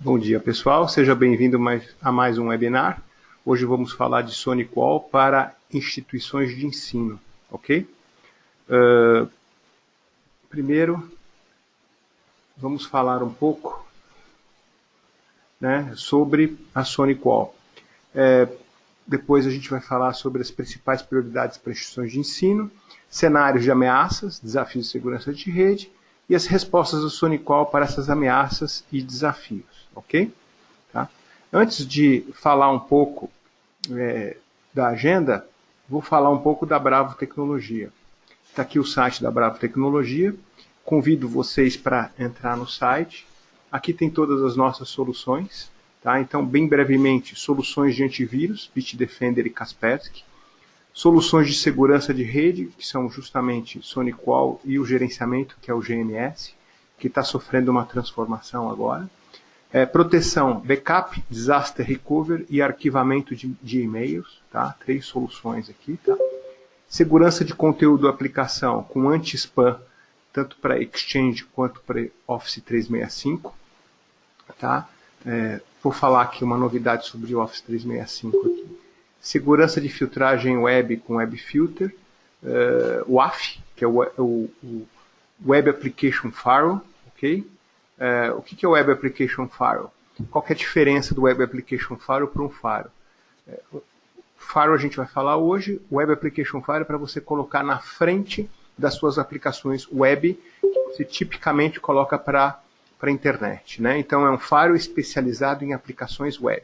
Bom dia, pessoal. Seja bem-vindo a mais um webinar. Hoje vamos falar de SonicWall para instituições de ensino, ok? Primeiro, vamos falar um pouco, sobre a SonicWall. Depois a gente vai falar sobre as principais prioridades para instituições de ensino, cenários de ameaças, desafios de segurança de rede e as respostas do SonicWall para essas ameaças e desafios, ok? Tá? Antes de falar um pouco da agenda, vou falar um pouco da Bravo Tecnologia. Está aqui o site da Bravo Tecnologia. Convido vocês para entrar no site. Aqui tem todas as nossas soluções. Tá? Então, bem brevemente, soluções de antivírus, Bitdefender e Kaspersky. Soluções de segurança de rede, que são justamente SonicWall e o gerenciamento, que é o GNS, que está sofrendo uma transformação agora. Proteção, backup, disaster recovery e arquivamento de e-mails, tá? 3 soluções aqui, tá? Segurança de conteúdo da aplicação com anti-spam, tanto para Exchange quanto para Office 365, tá? Vou falar aqui uma novidade sobre o Office 365 aqui. Segurança de filtragem web com WebFilter, WAF, que é o Web Application Firewall, ok? O que é o Web Application Firewall? Qual que é a diferença do Web Application Firewall para um firewall? Firewall a gente vai falar hoje. O Web Application Firewall é para você colocar na frente das suas aplicações web, que você tipicamente coloca para a internet, né? Então é um firewall especializado em aplicações web.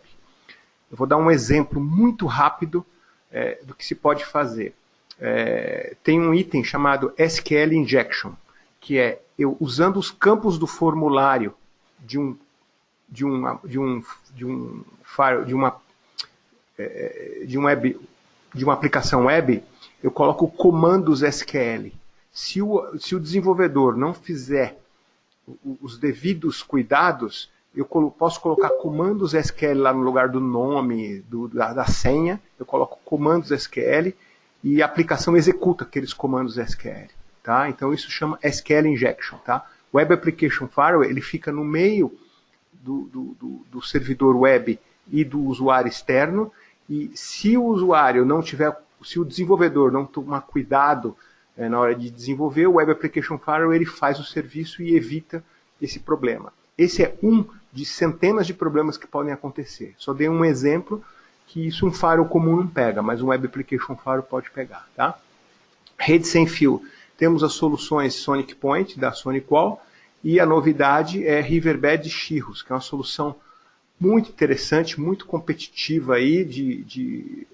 Eu vou dar um exemplo muito rápido do que se pode fazer. Tem um item chamado SQL Injection, que é eu usando os campos do formulário de uma aplicação web, eu coloco comandos SQL. Se o desenvolvedor não fizer os devidos cuidados, eu posso colocar comandos SQL lá no lugar do nome, da senha, eu coloco comandos SQL e a aplicação executa aqueles comandos SQL. Tá? Então isso chama SQL Injection. Tá? Web Application Firewall ele fica no meio do servidor web e do usuário externo, e se o usuário não tiver, se o desenvolvedor não tomar cuidado na hora de desenvolver, o Web Application Firewall ele faz o serviço e evita esse problema. Esse é um de centenas de problemas que podem acontecer. Só dei um exemplo que isso um firewall comum não pega, mas um Web Application Firewall pode pegar. Tá? Rede sem fio. Temos as soluções Sonic Point, da SonicWall, e a novidade é Riverbed Chirrus, que é uma solução muito interessante, muito competitiva aí de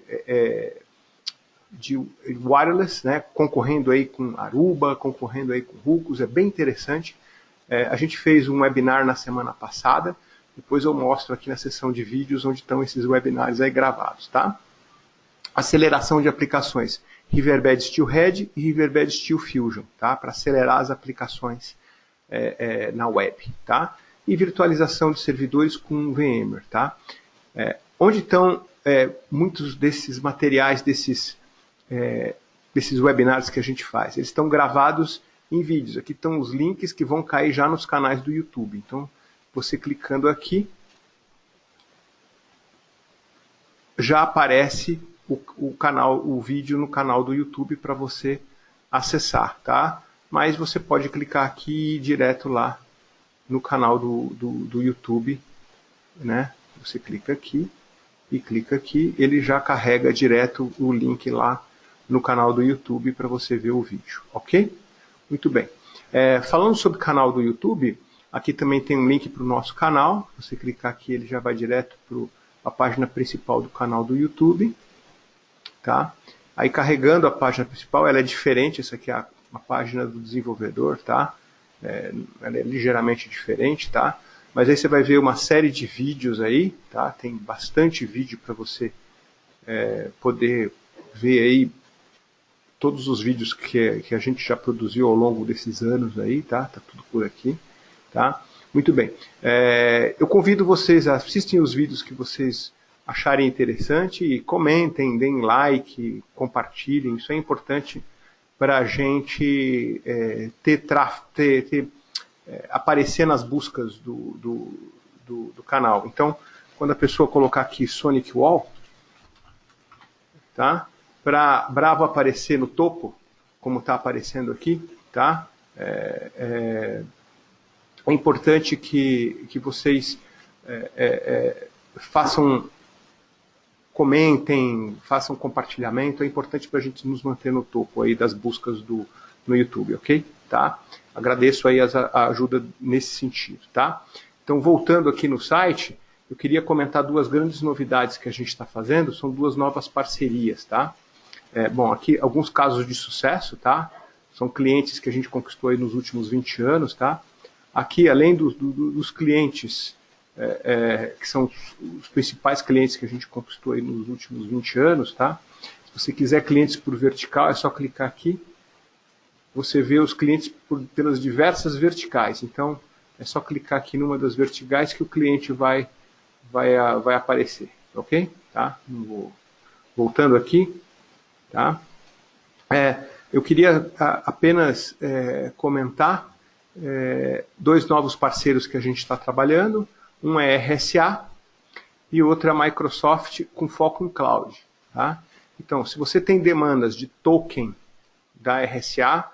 wireless, né? Concorrendo aí com Aruba, concorrendo aí com Ruckus, é bem interessante. A gente fez um webinar na semana passada, depois eu mostro aqui na seção de vídeos onde estão esses webinars aí gravados, tá? Aceleração de aplicações. Riverbed Steelhead e Riverbed Steel Fusion, tá? Para acelerar as aplicações na web. Tá? E virtualização de servidores com VMware. Tá? Onde estão muitos desses materiais, desses webinars que a gente faz? Eles estão gravados em vídeos. Aqui estão os links que vão cair já nos canais do YouTube. Então, você clicando aqui, já aparece o vídeo no canal do YouTube para você acessar, tá? Mas você pode clicar aqui e ir direto lá no canal do YouTube, né? Você clica aqui e clica aqui, ele já carrega direto o link lá no canal do YouTube para você ver o vídeo, ok? Muito bem. Falando sobre o canal do YouTube, aqui também tem um link para o nosso canal. Você clicar aqui, ele já vai direto para a página principal do canal do YouTube. Tá? Aí carregando a página principal, ela é diferente, essa aqui é a página do desenvolvedor, tá? Ela é ligeiramente diferente, tá? Mas aí você vai ver uma série de vídeos aí, tá? Tem bastante vídeo para você poder ver aí todos os vídeos que a gente já produziu ao longo desses anos aí, tá? Tá tudo por aqui, tá? Muito bem. Eu convido vocês a assistirem os vídeos que vocês acharem interessante e comentem, deem like, compartilhem. Isso é importante para a gente aparecer nas buscas do do canal. Então, quando a pessoa colocar aqui Sonic Wall, tá? Para Bravo aparecer no topo, como está aparecendo aqui, tá? É importante que vocês comentem, façam compartilhamento. É importante para a gente nos manter no topo aí das buscas no YouTube, ok? Tá? Agradeço aí a ajuda nesse sentido, tá? Então, voltando aqui no site, eu queria comentar duas grandes novidades que a gente está fazendo, são duas novas parcerias, tá? Bom, aqui alguns casos de sucesso, tá? São clientes que a gente conquistou aí nos últimos 20 anos, tá? Aqui, além dos clientes, que são os principais clientes que a gente conquistou aí nos últimos 20 anos, tá? Se você quiser clientes por vertical, é só clicar aqui. Você vê os clientes pelas diversas verticais. Então, é só clicar aqui numa das verticais que o cliente vai aparecer, ok? Tá? Voltando aqui, tá? Eu queria apenas comentar dois novos parceiros que a gente está trabalhando. Um é RSA e outro é a Microsoft com foco em cloud. Tá? Então, se você tem demandas de token da RSA,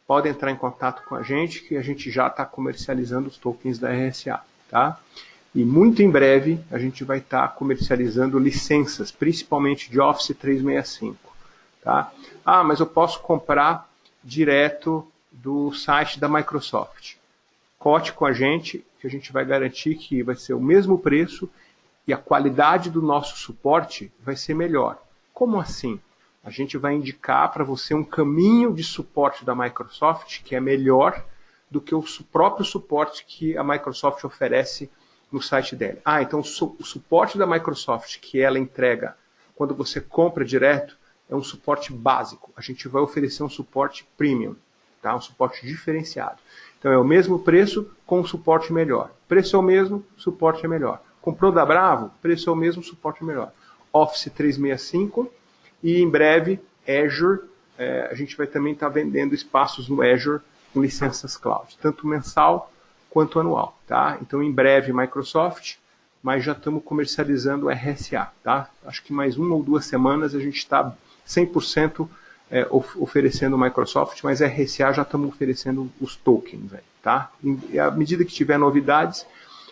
pode entrar em contato com a gente, que a gente já está comercializando os tokens da RSA. Tá? E muito em breve a gente vai estar comercializando licenças, principalmente de Office 365. Tá? Ah, mas eu posso comprar direto do site da Microsoft. Cote com a gente, que a gente vai garantir que vai ser o mesmo preço e a qualidade do nosso suporte vai ser melhor. Como assim? A gente vai indicar para você um caminho de suporte da Microsoft que é melhor do que o próprio suporte que a Microsoft oferece no site dela. Ah, então o suporte da Microsoft que ela entrega quando você compra direto é um suporte básico. A gente vai oferecer um suporte premium, tá? Um suporte diferenciado. Então é o mesmo preço com um suporte melhor. Preço é o mesmo, suporte é melhor. Comprou da Bravo, preço é o mesmo, suporte é melhor. Office 365 e em breve Azure. A gente vai também estar vendendo espaços no Azure com licenças cloud, tanto mensal quanto anual. Tá? Então em breve Microsoft, mas já estamos comercializando o RSA. Tá? Acho que mais 1 ou 2 semanas a gente está 100% oferecendo o Microsoft, mas RSA já estamos oferecendo os tokens. Tá? E à medida que tiver novidades,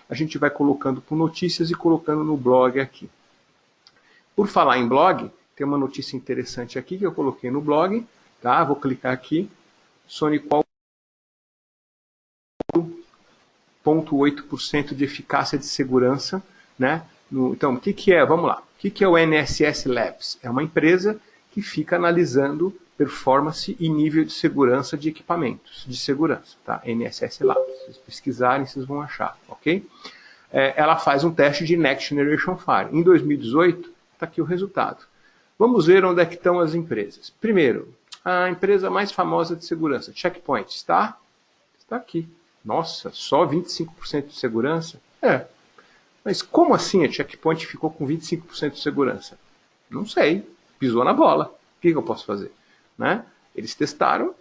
a gente vai colocando por notícias e colocando no blog aqui. Por falar em blog, tem uma notícia interessante aqui que eu coloquei no blog. Tá? Vou clicar aqui, SonicWall 0,8% de eficácia de segurança. Né? Então, o que é? Vamos lá. O que é o NSS Labs? É uma empresa que fica analisando performance e nível de segurança de equipamentos de segurança. Tá? NSS Labs. Se vocês pesquisarem, vocês vão achar. Ok? Ela faz um teste de Next Generation Fire. Em 2018, está aqui o resultado. Vamos ver onde é que estão as empresas. Primeiro, a empresa mais famosa de segurança, Check Point, está aqui. Nossa, só 25% de segurança? Mas como assim a Check Point ficou com 25% de segurança? Não sei. Pisou na bola. O que eu posso fazer? Né? Eles testaram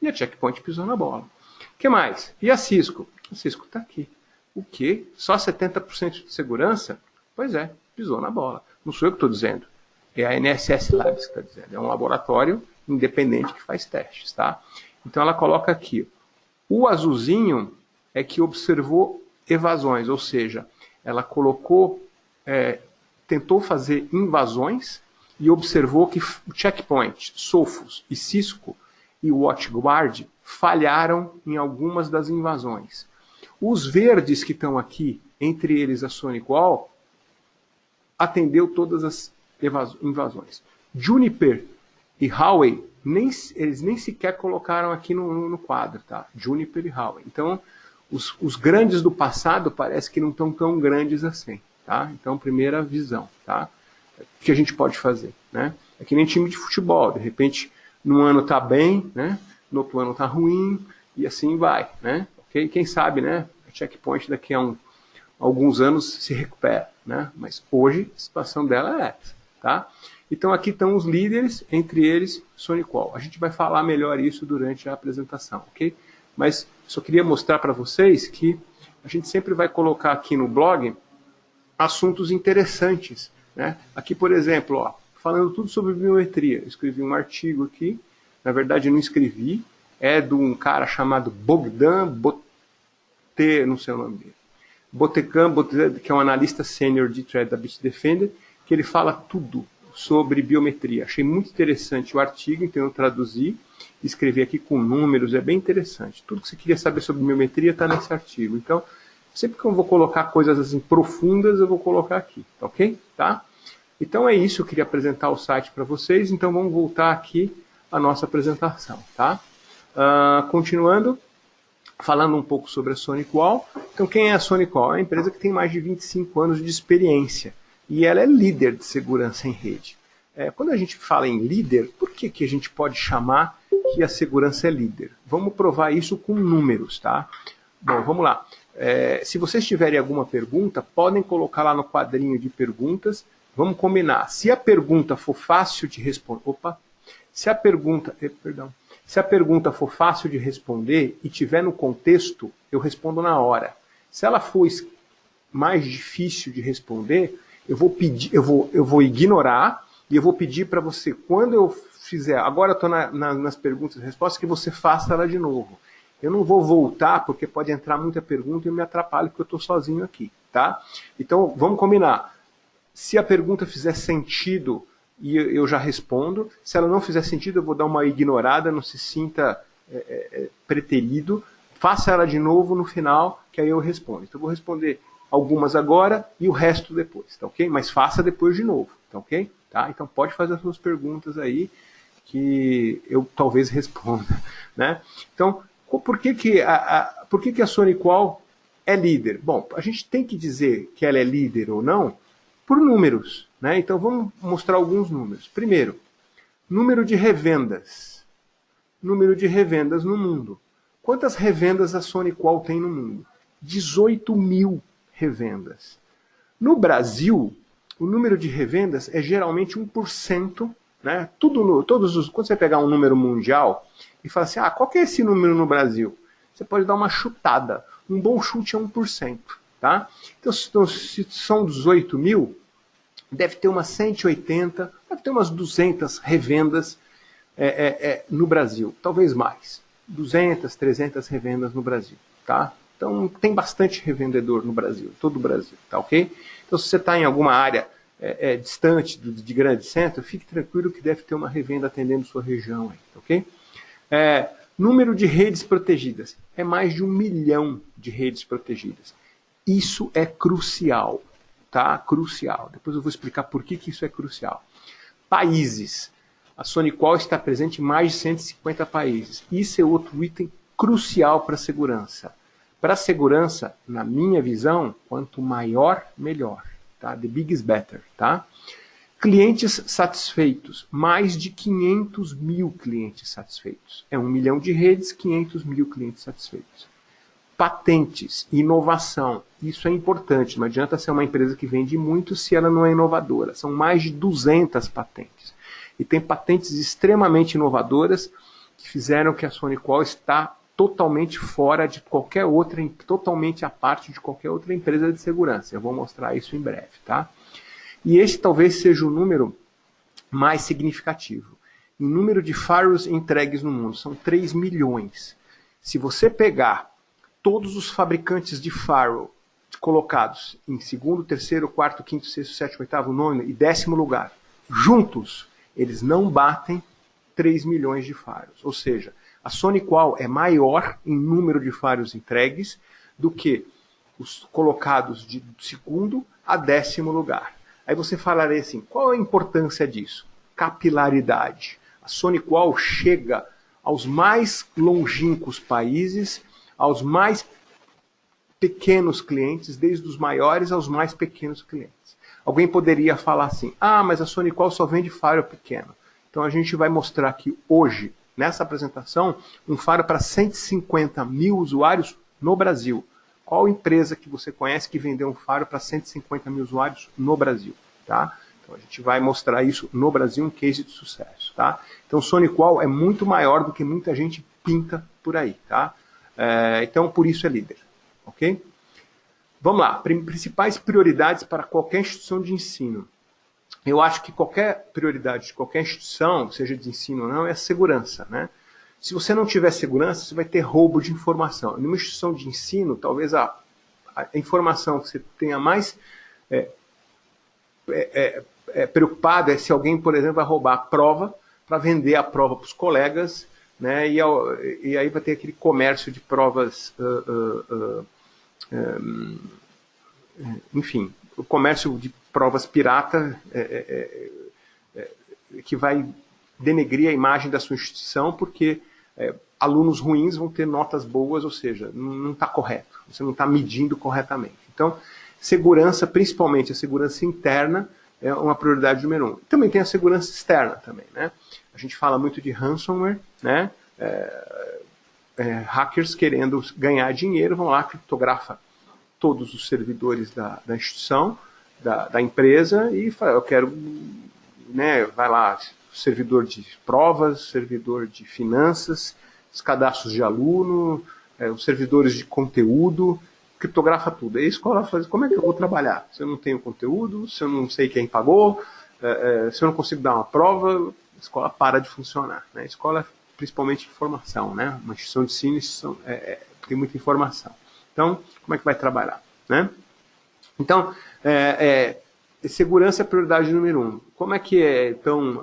e a Check Point pisou na bola. O que mais? E a Cisco? A Cisco está aqui. O quê? Só 70% de segurança? Pois é, pisou na bola. Não sou eu que estou dizendo. É a NSS Labs que está dizendo. É um laboratório independente que faz testes. Tá? Então ela coloca aqui. O azulzinho é que observou evasões, ou seja, ela colocou, tentou fazer invasões e observou que o Checkpoint, Sophos e Cisco e o WatchGuard falharam em algumas das invasões. Os verdes que estão aqui, entre eles a SonicWall, atendeu todas as invasões. Juniper e Huawei, eles nem sequer colocaram aqui no quadro, tá? Juniper e Huawei. Então, os grandes do passado parece que não estão tão grandes assim, tá? Então, primeira visão, tá? O que a gente pode fazer, né? É que nem time de futebol, de repente, num ano está bem, né? No outro ano está ruim, e assim vai, né? Okay? Quem sabe, né? A Checkpoint daqui a alguns anos se recupera, né? Mas hoje a situação dela é essa, tá? Então aqui estão os líderes, entre eles SonicWall. A gente vai falar melhor isso durante a apresentação, ok? Mas só queria mostrar para vocês que a gente sempre vai colocar aqui no blog assuntos interessantes, né? Aqui, por exemplo, ó, falando tudo sobre biometria. Eu escrevi um artigo aqui, na verdade eu não escrevi, é de um cara chamado Bogdan não sei o nome dele, Botecan, que é um analista sênior de threat da Bitdefender, que ele fala tudo sobre biometria. Achei muito interessante o artigo, então eu traduzi, escrevi aqui com números, é bem interessante. Tudo que você queria saber sobre biometria está nesse artigo. Então, sempre que eu vou colocar coisas assim profundas, eu vou colocar aqui, tá ok? Tá? Então é isso, eu queria apresentar o site para vocês, então vamos voltar aqui à nossa apresentação, tá? Continuando, falando um pouco sobre a SonicWall. Então quem é a SonicWall? É uma empresa que tem mais de 25 anos de experiência e ela é líder de segurança em rede. Quando a gente fala em líder, por que a gente pode chamar que a segurança é líder? Vamos provar isso com números, tá? Bom, vamos lá. Se vocês tiverem alguma pergunta, podem colocar lá no quadrinho de perguntas. Vamos combinar. Se a pergunta for fácil de responder... Se a pergunta for fácil de responder e tiver no contexto, eu respondo na hora. Se ela for mais difícil de responder, eu vou ignorar e eu vou pedir para você, quando eu fizer... Agora eu estou nas perguntas e respostas, que você faça ela de novo. Eu não vou voltar, porque pode entrar muita pergunta e eu me atrapalho, porque eu estou sozinho aqui, tá? Então, vamos combinar. Se a pergunta fizer sentido, eu já respondo. Se ela não fizer sentido, eu vou dar uma ignorada, não se sinta preterido. Faça ela de novo no final, que aí eu respondo. Então, eu vou responder algumas agora e o resto depois, tá ok? Mas faça depois de novo, tá ok? Tá? Então, pode fazer as suas perguntas aí, que eu talvez responda, né? Então, por que a SonicWall é líder? Bom, a gente tem que dizer que ela é líder ou não por números, né? Então vamos mostrar alguns números. Primeiro, número de revendas. Número de revendas no mundo. Quantas revendas a SonicWall tem no mundo? 18 mil revendas. No Brasil, o número de revendas é geralmente 1%, né? Quando você pegar um número mundial e falar assim, qual que é esse número no Brasil? Você pode dar uma chutada. Um bom chute é 1%. Tá? Então, se são 18 mil, deve ter umas 180, deve ter umas 200 revendas no Brasil. Talvez mais. 200, 300 revendas no Brasil. Tá? Então, tem bastante revendedor no Brasil, todo o Brasil. Tá ok? Então, se você está em alguma área distante de grande centro, fique tranquilo que deve ter uma revenda atendendo sua região. Aí, ok? Número de redes protegidas. É mais de 1 milhão de redes protegidas. Isso é crucial, tá? Crucial. Depois eu vou explicar por que isso é crucial. Países. A SonicWall está presente em mais de 150 países. Isso é outro item crucial para a segurança. Para a segurança, na minha visão, quanto maior, melhor. Tá? The big is better, tá? Clientes satisfeitos. Mais de 500 mil clientes satisfeitos. É 1 milhão de redes, 500 mil clientes satisfeitos. Patentes, inovação. Isso é importante. Não adianta ser uma empresa que vende muito se ela não é inovadora. São mais de 200 patentes. E tem patentes extremamente inovadoras que fizeram que a SonicWall está totalmente fora de qualquer outra, totalmente à parte de qualquer outra empresa de segurança. Eu vou mostrar isso em breve, tá? E esse talvez seja o número mais significativo. Em número de firewalls entregues no mundo, são 3 milhões. Se você pegar todos os fabricantes de firewall colocados em segundo, terceiro, quarto, quinto, sexto, sétimo, oitavo, nono e 10º lugar, juntos, eles não batem 3 milhões de firewalls. Ou seja, a SonicWall é maior em número de firewalls entregues do que os colocados de segundo a 10º lugar. Aí você falaria assim, qual a importância disso? Capilaridade. A SonicWall chega aos mais longínquos países, aos mais pequenos clientes, desde os maiores aos mais pequenos clientes. Alguém poderia falar assim, mas a SonicWall só vende firewall pequeno. Então a gente vai mostrar aqui hoje, nessa apresentação, um firewall para 150 mil usuários no Brasil. Qual empresa que você conhece que vendeu um firewall para 150 mil usuários no Brasil? Tá? Então a gente vai mostrar isso no Brasil, um case de sucesso. Tá? Então o SonicWall é muito maior do que muita gente pinta por aí. Tá? Então por isso é líder. Ok? Vamos lá, principais prioridades para qualquer instituição de ensino. Eu acho que qualquer prioridade de qualquer instituição, seja de ensino ou não, é a segurança, né? Se você não tiver segurança, você vai ter roubo de informação. Numa instituição de ensino, talvez a informação que você tenha mais preocupada é se alguém, por exemplo, vai roubar a prova para vender a prova para os colegas, né? E aí vai ter aquele comércio de provas, enfim, o comércio de provas pirata que vai denegrir a imagem da sua instituição, porque alunos ruins vão ter notas boas, ou seja, não está correto, você não está medindo corretamente. Então, segurança, principalmente a segurança interna, é uma prioridade número 1. Também tem a segurança externa também, né? A gente fala muito de ransomware, né? Hackers querendo ganhar dinheiro, vão lá, criptografa todos os servidores da instituição, da empresa, e fala, eu quero, né, vai lá, servidor de provas, servidor de finanças, os cadastros de aluno, os servidores de conteúdo, criptografa tudo. Aí a escola fala, como é que eu vou trabalhar? Se eu não tenho conteúdo, se eu não sei quem pagou, se eu não consigo dar uma prova, a escola para de funcionar, né? A escola é principalmente informação, né? Uma instituição de ensino tem muita informação. Então, como é que vai trabalhar, né? Então, segurança é a prioridade número 1. Como é que é, então,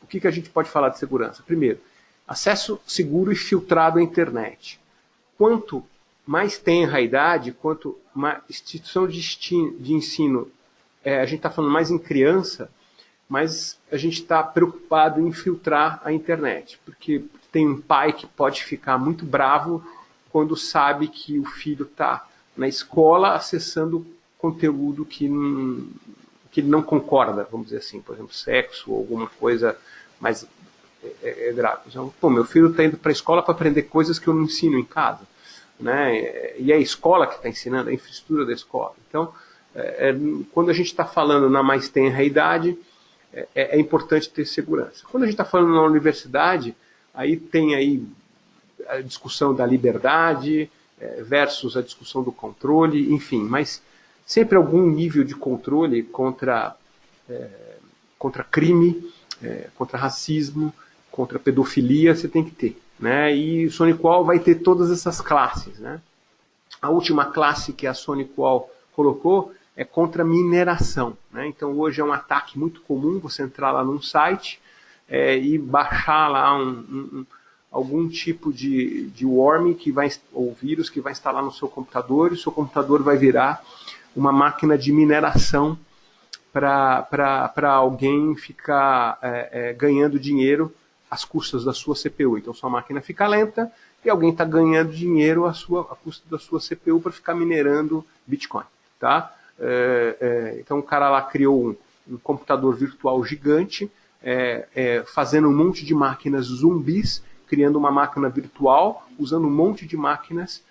o que a gente pode falar de segurança? Primeiro, acesso seguro e filtrado à internet. Quanto mais tenra a idade, quanto mais instituição de ensino, a gente está falando mais em criança, mas a gente está preocupado em filtrar a internet, porque tem um pai que pode ficar muito bravo quando sabe que o filho está na escola acessando conteúdo que ele não concorda, vamos dizer assim, por exemplo, sexo ou alguma coisa mais grave. Então, pô, meu filho está indo para a escola para aprender coisas que eu não ensino em casa, né? E é a escola que está ensinando, a infraestrutura da escola. Então, quando a gente está falando na mais tenra idade, é importante ter segurança. Quando a gente está falando na universidade, aí tem aí a discussão da liberdade versus a discussão do controle, enfim, mas sempre algum nível de controle contra crime, contra racismo, contra pedofilia, você tem que ter, né? E o SonicWall vai ter todas essas classes, né? A última classe que a SonicWall colocou é contra mineração, né? Então hoje é um ataque muito comum você entrar lá num site e baixar lá algum tipo de worm ou vírus que vai instalar no seu computador, e o seu computador vai virar uma máquina de mineração para alguém ficar ganhando dinheiro às custas da sua CPU. Então sua máquina fica lenta e alguém está ganhando dinheiro à custa da sua CPU para ficar minerando Bitcoin, tá? Então o cara lá criou um computador virtual gigante, fazendo um monte de máquinas zumbis, criando uma máquina virtual, usando um monte de máquinas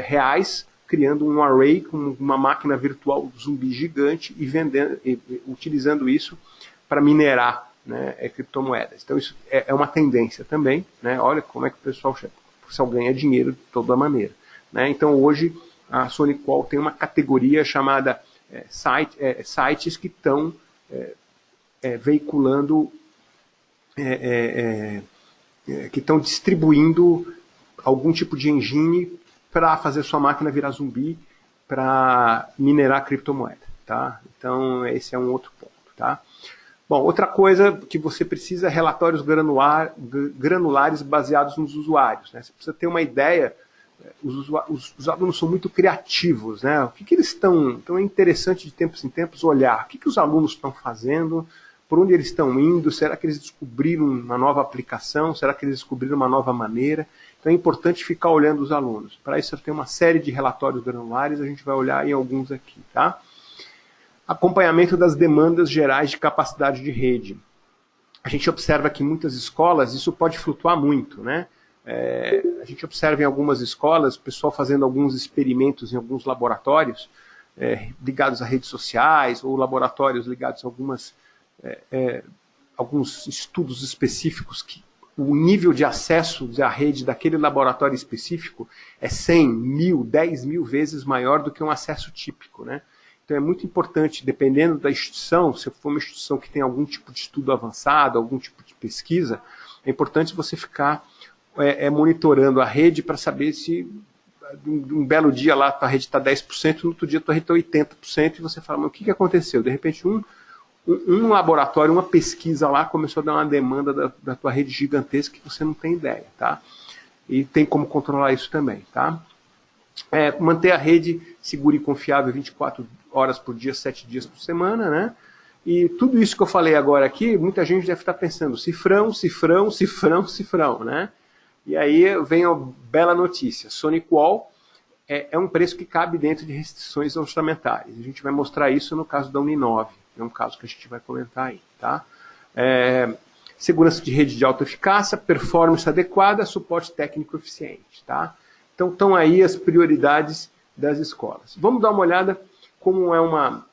reais, criando um array com uma máquina virtual zumbi gigante e utilizando isso para minerar, né, criptomoedas. Então isso é uma tendência também, né? Olha como é que o pessoal ganha dinheiro de toda maneira, né? Então hoje a SonicWall tem uma categoria chamada sites que estão veiculando, que estão distribuindo algum tipo de engine para fazer sua máquina virar zumbi para minerar criptomoeda, tá? Então esse é um outro ponto, tá? Bom, outra coisa que você precisa é relatórios granulares baseados nos usuários, né? Você precisa ter uma ideia. Os alunos são muito criativos, né? O que eles estão... Então é interessante de tempos em tempos olhar o que os alunos estão fazendo, por onde eles estão indo, será que eles descobriram uma nova aplicação, será que eles descobriram uma nova maneira? Então é importante ficar olhando os alunos. Para isso tem uma série de relatórios granulares, a gente vai olhar em alguns aqui, tá? Acompanhamento das demandas gerais de capacidade de rede. A gente observa que em muitas escolas isso pode flutuar muito, né? A gente observa em algumas escolas o pessoal fazendo alguns experimentos em alguns laboratórios ligados a redes sociais ou laboratórios ligados a alguns estudos específicos o nível de acesso à rede daquele laboratório específico é 100, 1000, 10.000 vezes maior do que um acesso típico, né? Então é muito importante, dependendo da instituição, se for uma instituição que tem algum tipo de estudo avançado, algum tipo de pesquisa, é importante você ficar monitorando a rede para saber se um belo dia lá a rede está 10%, no outro dia a rede está 80%, e você fala, mas o que aconteceu? De repente um laboratório, uma pesquisa lá começou a dar uma demanda da tua rede gigantesca que você não tem ideia, tá? E tem como controlar isso também, tá? Manter a rede segura e confiável 24 horas por dia, 7 dias por semana, né? E tudo isso que eu falei agora aqui, muita gente deve estar pensando, cifrão, cifrão, cifrão, cifrão, né? E aí vem a bela notícia, SonicWall é um preço que cabe dentro de restrições orçamentárias. A gente vai mostrar isso no caso da Uninove, é um caso que a gente vai comentar aí, tá? Segurança de rede de alta eficácia, performance adequada, suporte técnico eficiente, tá? Então estão aí as prioridades das escolas. Vamos dar uma olhada como é uma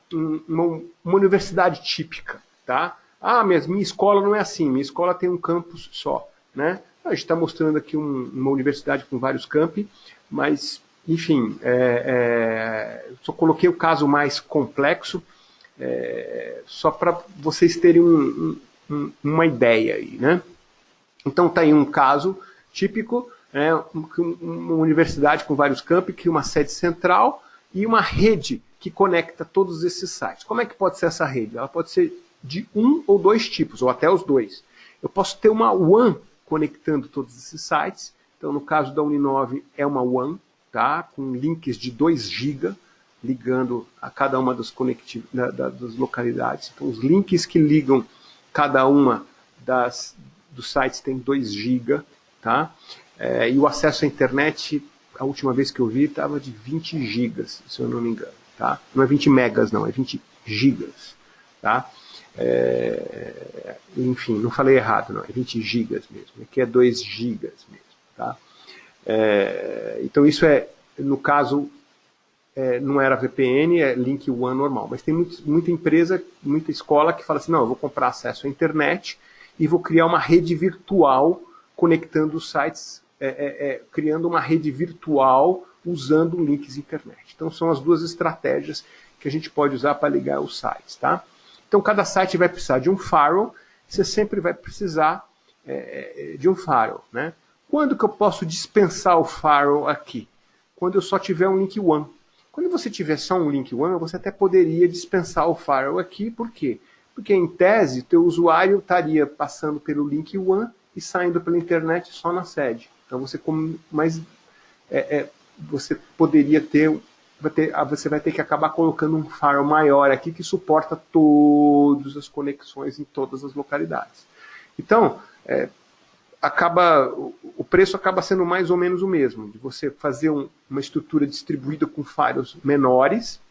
universidade típica, tá? Ah, minha escola não é assim, minha escola tem um campus só, né? A gente está mostrando aqui uma universidade com vários campi, mas, enfim, só coloquei o caso mais complexo, só para vocês terem uma ideia aí, né? Então está aí um caso típico, uma universidade com vários campi, que uma sede central e uma rede que conecta todos esses sites. Como é que pode ser essa rede? Ela pode ser de um ou dois tipos, ou até os dois. Eu posso ter uma WAN conectando todos esses sites. Então, no caso da Uninove, é uma WAN, tá? Com links de 2 GB, ligando a cada uma das localidades. Então, os links que ligam cada uma dos sites tem 2 GB, tá? E o acesso à internet, a última vez que eu vi, estava de 20 GB, se eu não me engano. Tá? Não é 20 megas, não, é 20 gigas. Tá? Enfim, não falei errado, não, é 20 gigas mesmo. Aqui é 2 gigas mesmo. Tá? Então isso no caso, não era VPN, é Link One normal. Mas tem muita empresa, muita escola que fala assim, não, eu vou comprar acesso à internet e vou criar uma rede virtual conectando os sites, criando uma rede virtual usando links internet. Então são as duas estratégias que a gente pode usar para ligar os sites, tá? Então cada site vai precisar de um firewall, você sempre vai precisar de um firewall, né? Quando que eu posso dispensar o firewall aqui? Quando eu só tiver um link one. Quando você tiver só um link one, você até poderia dispensar o firewall aqui, por quê? Porque em tese, teu usuário estaria passando pelo link one e saindo pela internet só na sede. Então você você poderia você vai ter que acabar colocando um firewall maior aqui que suporta todas as conexões em todas as localidades. Então, o preço acaba sendo mais ou menos o mesmo, de você fazer uma estrutura distribuída com firewalls menores,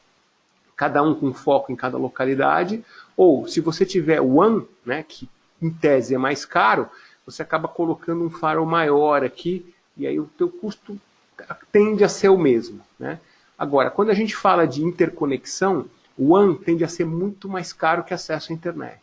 cada um com foco em cada localidade, ou se você tiver one, né, que em tese é mais caro, você acaba colocando um firewall maior aqui, e aí o teu custo tende a ser o mesmo, né? Agora, quando a gente fala de interconexão, o WAN tende a ser muito mais caro que acesso à internet.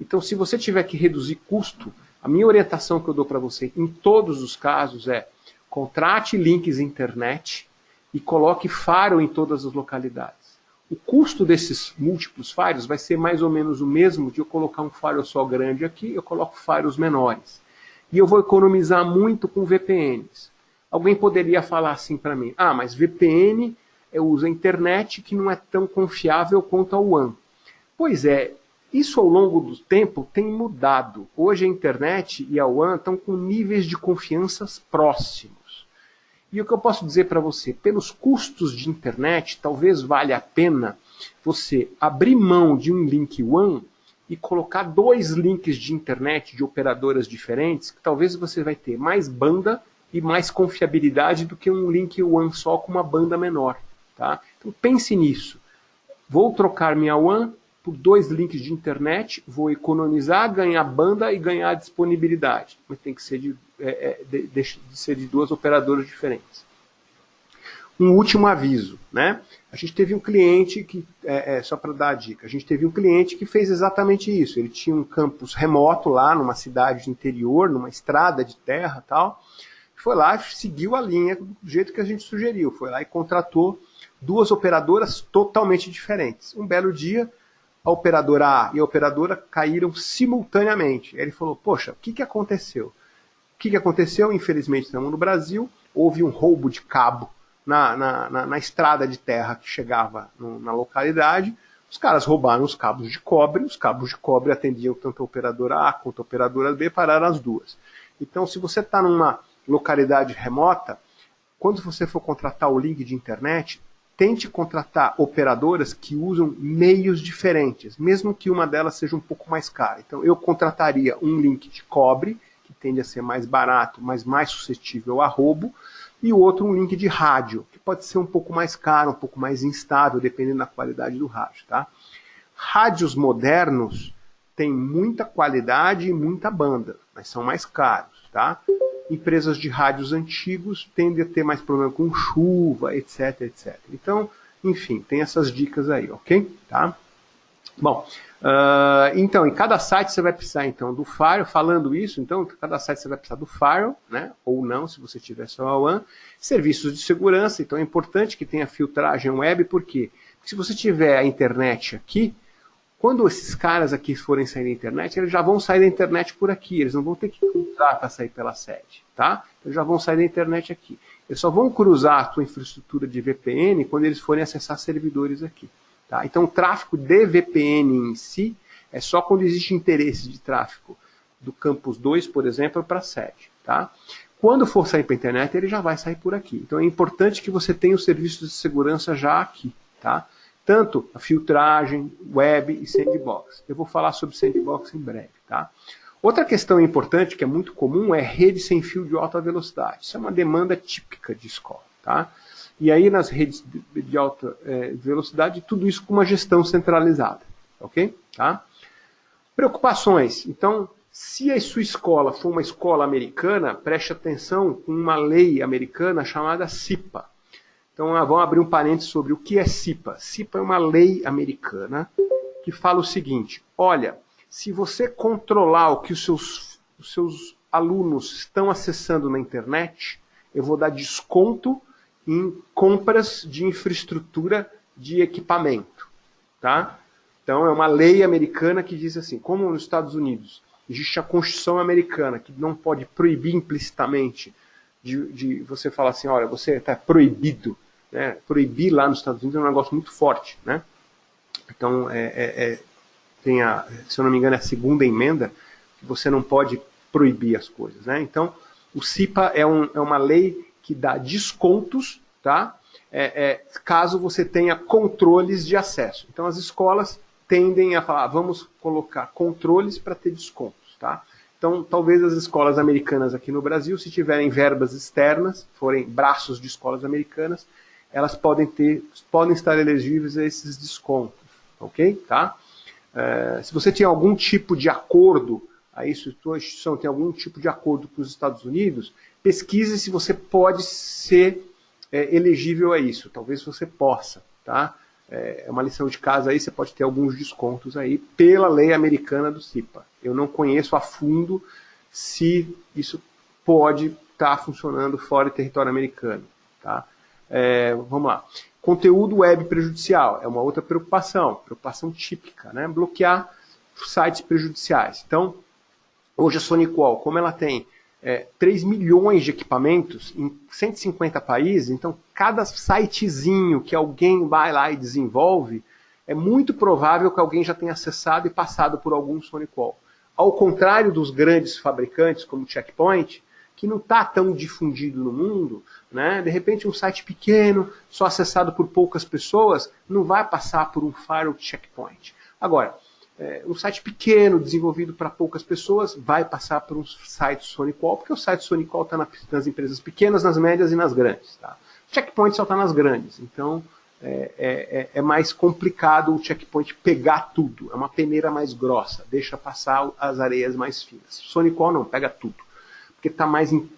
Então, se você tiver que reduzir custo, a minha orientação que eu dou para você em todos os casos é contrate links internet e coloque firewall em todas as localidades. O custo desses múltiplos firewalls vai ser mais ou menos o mesmo de eu colocar um firewall só grande aqui, eu coloco firewalls menores. E eu vou economizar muito com VPNs. Alguém poderia falar assim para mim, mas VPN usa a internet que não é tão confiável quanto a WAN. Pois é, isso ao longo do tempo tem mudado. Hoje a internet e a WAN estão com níveis de confiança próximos. E o que eu posso dizer para você, pelos custos de internet, talvez valha a pena você abrir mão de um link WAN e colocar 2 links de internet de operadoras diferentes, que talvez você vai ter mais banda e mais confiabilidade do que um link WAN só com uma banda menor. Tá? Então pense nisso. Vou trocar minha WAN por 2 links de internet, vou economizar, ganhar banda e ganhar disponibilidade. Mas tem que ser de ser de 2 operadoras diferentes. Um último aviso, né? A gente teve um cliente que, só para dar a dica, a gente teve um cliente que fez exatamente isso. Ele tinha um campus remoto lá, numa cidade de interior, numa estrada de terra e tal. Foi lá e seguiu a linha do jeito que a gente sugeriu. Foi lá e contratou duas operadoras totalmente diferentes. Um belo dia, a operadora A e a operadora caíram simultaneamente. Ele falou, poxa, o que aconteceu? O que aconteceu? Infelizmente, estamos no Brasil, houve um roubo de cabo na estrada de terra que chegava na localidade. Os caras roubaram os cabos de cobre atendiam tanto a operadora A quanto a operadora B, pararam as duas. Então, se você está numa localidade remota, quando você for contratar o link de internet, tente contratar operadoras que usam meios diferentes, mesmo que uma delas seja um pouco mais cara. Então, eu contrataria um link de cobre, que tende a ser mais barato, mas mais suscetível a roubo, e o outro um link de rádio, que pode ser um pouco mais caro, um pouco mais instável, dependendo da qualidade do rádio. Tá? Rádios modernos têm muita qualidade e muita banda, mas são mais caros. Tá? Empresas de rádios antigos tendem a ter mais problema com chuva, etc, etc. Então, enfim, tem essas dicas aí, ok? Tá? Bom, então, em cada site você vai precisar então do Firewall. Falando isso, então, em cada site você vai precisar do Firewall, né? Ou não, se você tiver só a WAN. Serviços de segurança, então é importante que tenha filtragem web, por quê? Porque se você tiver a internet aqui, quando esses caras aqui forem sair da internet, eles já vão sair da internet por aqui, eles não vão ter que cruzar para sair pela sede, tá? Eles já vão sair da internet aqui. Eles só vão cruzar a sua infraestrutura de VPN quando eles forem acessar servidores aqui. Tá? Então, o tráfego de VPN em si é só quando existe interesse de tráfego do campus 2, por exemplo, para a sede. Tá? Quando for sair para a internet, ele já vai sair por aqui. Então, é importante que você tenha os serviços de segurança já aqui. Tá? Tanto a filtragem, web e sandbox. Eu vou falar sobre sandbox em breve. Tá? Outra questão importante, que é muito comum, é rede sem fio de alta velocidade. Isso é uma demanda típica de escola. Tá? E aí nas redes de alta velocidade, tudo isso com uma gestão centralizada. Ok? Tá? Preocupações. Então, se a sua escola for uma escola americana, preste atenção com uma lei americana chamada CIPA. Então, vamos abrir um parênteses sobre o que é CIPA. CIPA é uma lei americana que fala o seguinte, olha, se você controlar o que os seus alunos estão acessando na internet, eu vou dar desconto em compras de infraestrutura de equipamento. Tá? Então, é uma lei americana que diz assim, como nos Estados Unidos existe a Constituição americana, que não pode proibir implicitamente de você falar assim, olha, você está proibido. Né? Proibir lá nos Estados Unidos é um negócio muito forte. Né? Então, tem se eu não me engano, é a segunda emenda, que você não pode proibir as coisas. Né? Então, o CIPA é uma lei que dá descontos, tá? Caso você tenha controles de acesso. Então, as escolas tendem a falar, vamos colocar controles para ter descontos. Tá? Então, talvez as escolas americanas aqui no Brasil, se tiverem verbas externas, forem braços de escolas americanas, elas podem estar elegíveis a esses descontos. Ok? Tá? Se você tem algum tipo de acordo, aí se a sua instituição tem algum tipo de acordo com os Estados Unidos, pesquise se você pode ser elegível a isso. Talvez você possa. Tá? É uma lição de casa aí, você pode ter alguns descontos aí pela lei americana do CIPA. Eu não conheço a fundo se isso pode estar funcionando fora do território americano. Tá? Vamos lá. Conteúdo web prejudicial é uma outra preocupação típica, né? Bloquear sites prejudiciais. Então, hoje a SonicWall, como ela tem 3 milhões de equipamentos em 150 países, então cada sitezinho que alguém vai lá e desenvolve, é muito provável que alguém já tenha acessado e passado por algum SonicWall. Ao contrário dos grandes fabricantes, como o Checkpoint, que não está tão difundido no mundo, né? De repente um site pequeno, só acessado por poucas pessoas, não vai passar por um firewall Checkpoint. Agora, um site pequeno, desenvolvido para poucas pessoas, vai passar por um site SonicWall, porque o site SonicWall está nas empresas pequenas, nas médias e nas grandes. Tá? O Checkpoint só está nas grandes, então é mais complicado o Checkpoint pegar tudo, é uma peneira mais grossa, deixa passar as areias mais finas. SonicWall não, pega tudo, porque está mais em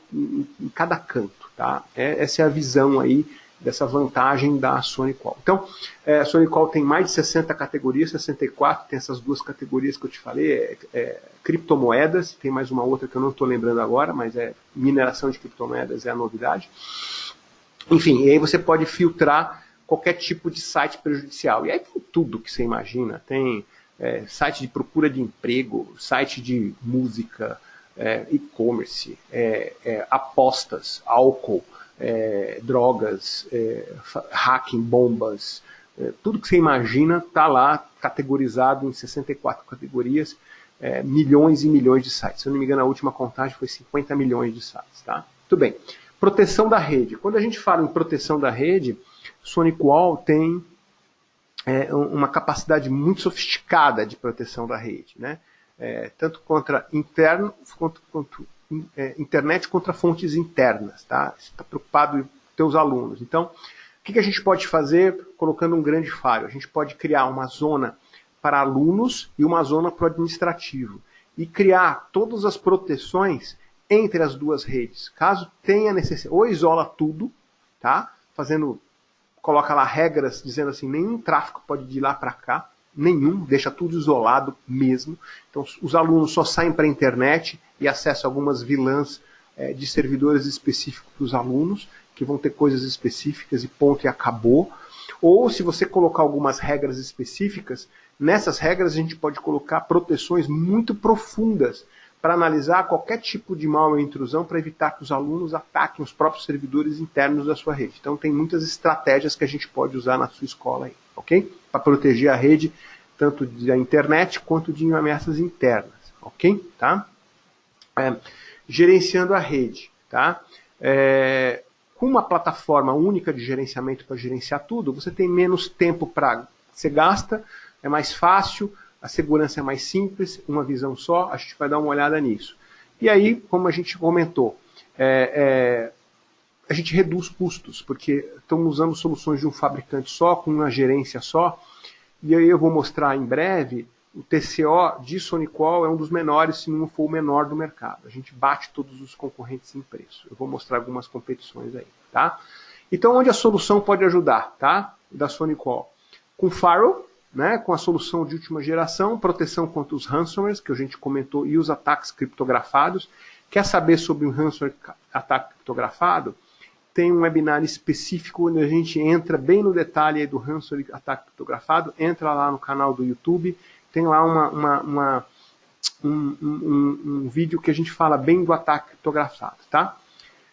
cada canto. Tá? Essa é a visão aí dessa vantagem da SonicWall. Então, a SonicWall tem mais de 60 categorias, 64, tem essas duas categorias que eu te falei, criptomoedas, tem mais uma outra que eu não estou lembrando agora, mas mineração de criptomoedas é a novidade. Enfim, e aí você pode filtrar qualquer tipo de site prejudicial. E aí tem tudo que você imagina, tem site de procura de emprego, site de música, e-commerce, apostas, álcool, drogas, hacking, bombas, tudo que você imagina está lá categorizado em 64 categorias, milhões e milhões de sites. Se eu não me engano, a última contagem foi 50 milhões de sites. Tá? Tudo bem. Proteção da rede. Quando a gente fala em proteção da rede, SonicWall tem uma capacidade muito sofisticada de proteção da rede, né? Tanto contra internet contra fontes internas, tá? Você está preocupado com teus alunos. Então, o que a gente pode fazer colocando um grande firewall? A gente pode criar uma zona para alunos e uma zona para o administrativo e criar todas as proteções entre as duas redes. Caso tenha necessidade, ou isola tudo, tá? Coloca lá regras dizendo assim, nenhum tráfego pode ir de lá para cá, nenhum, deixa tudo isolado mesmo. Então os alunos só saem para a internet e acessam algumas VLANs de servidores específicos para os alunos, que vão ter coisas específicas e ponto e acabou. Ou se você colocar algumas regras específicas, nessas regras a gente pode colocar proteções muito profundas para analisar qualquer tipo de malware intrusão para evitar que os alunos ataquem os próprios servidores internos da sua rede. Então tem muitas estratégias que a gente pode usar na sua escola aí, ok? Para proteger a rede tanto da internet quanto de ameaças internas, ok? Tá? Gerenciando a rede, tá? Com uma plataforma única de gerenciamento para gerenciar tudo, você tem menos tempo para você gasta, é mais fácil, a segurança é mais simples, uma visão só, a gente vai dar uma olhada nisso. E aí, como a gente comentou, a gente reduz custos, porque estamos usando soluções de um fabricante só, com uma gerência só, e aí eu vou mostrar em breve, o TCO de SonicWall é um dos menores, se não for o menor do mercado. A gente bate todos os concorrentes em preço. Eu vou mostrar algumas competições aí, tá? Então, onde a solução pode ajudar, tá? Da SonicWall? Com Firewall, né, com a solução de última geração, proteção contra os ransomwares, que a gente comentou, e os ataques criptografados. Quer saber sobre um ransomware ataque criptografado? Tem um webinar específico onde a gente entra bem no detalhe aí do ransomware ataque criptografado. Entra lá no canal do YouTube, tem lá um vídeo que a gente fala bem do ataque criptografado. Tá?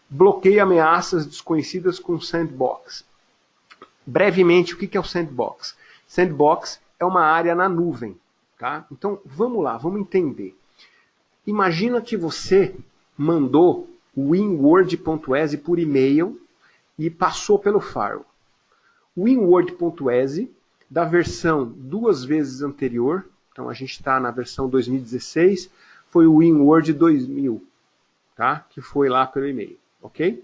Bloqueia ameaças desconhecidas com Sandbox. Brevemente, o que é o Sandbox? Sandbox é uma área na nuvem. Tá? Então, vamos lá, vamos entender. Imagina que você mandou o winword.exe por e-mail e passou pelo firewall. O winword.exe, da versão 2 vezes anterior, então a gente está na versão 2016, foi o winword 2000, tá? Que foi lá pelo e-mail, ok?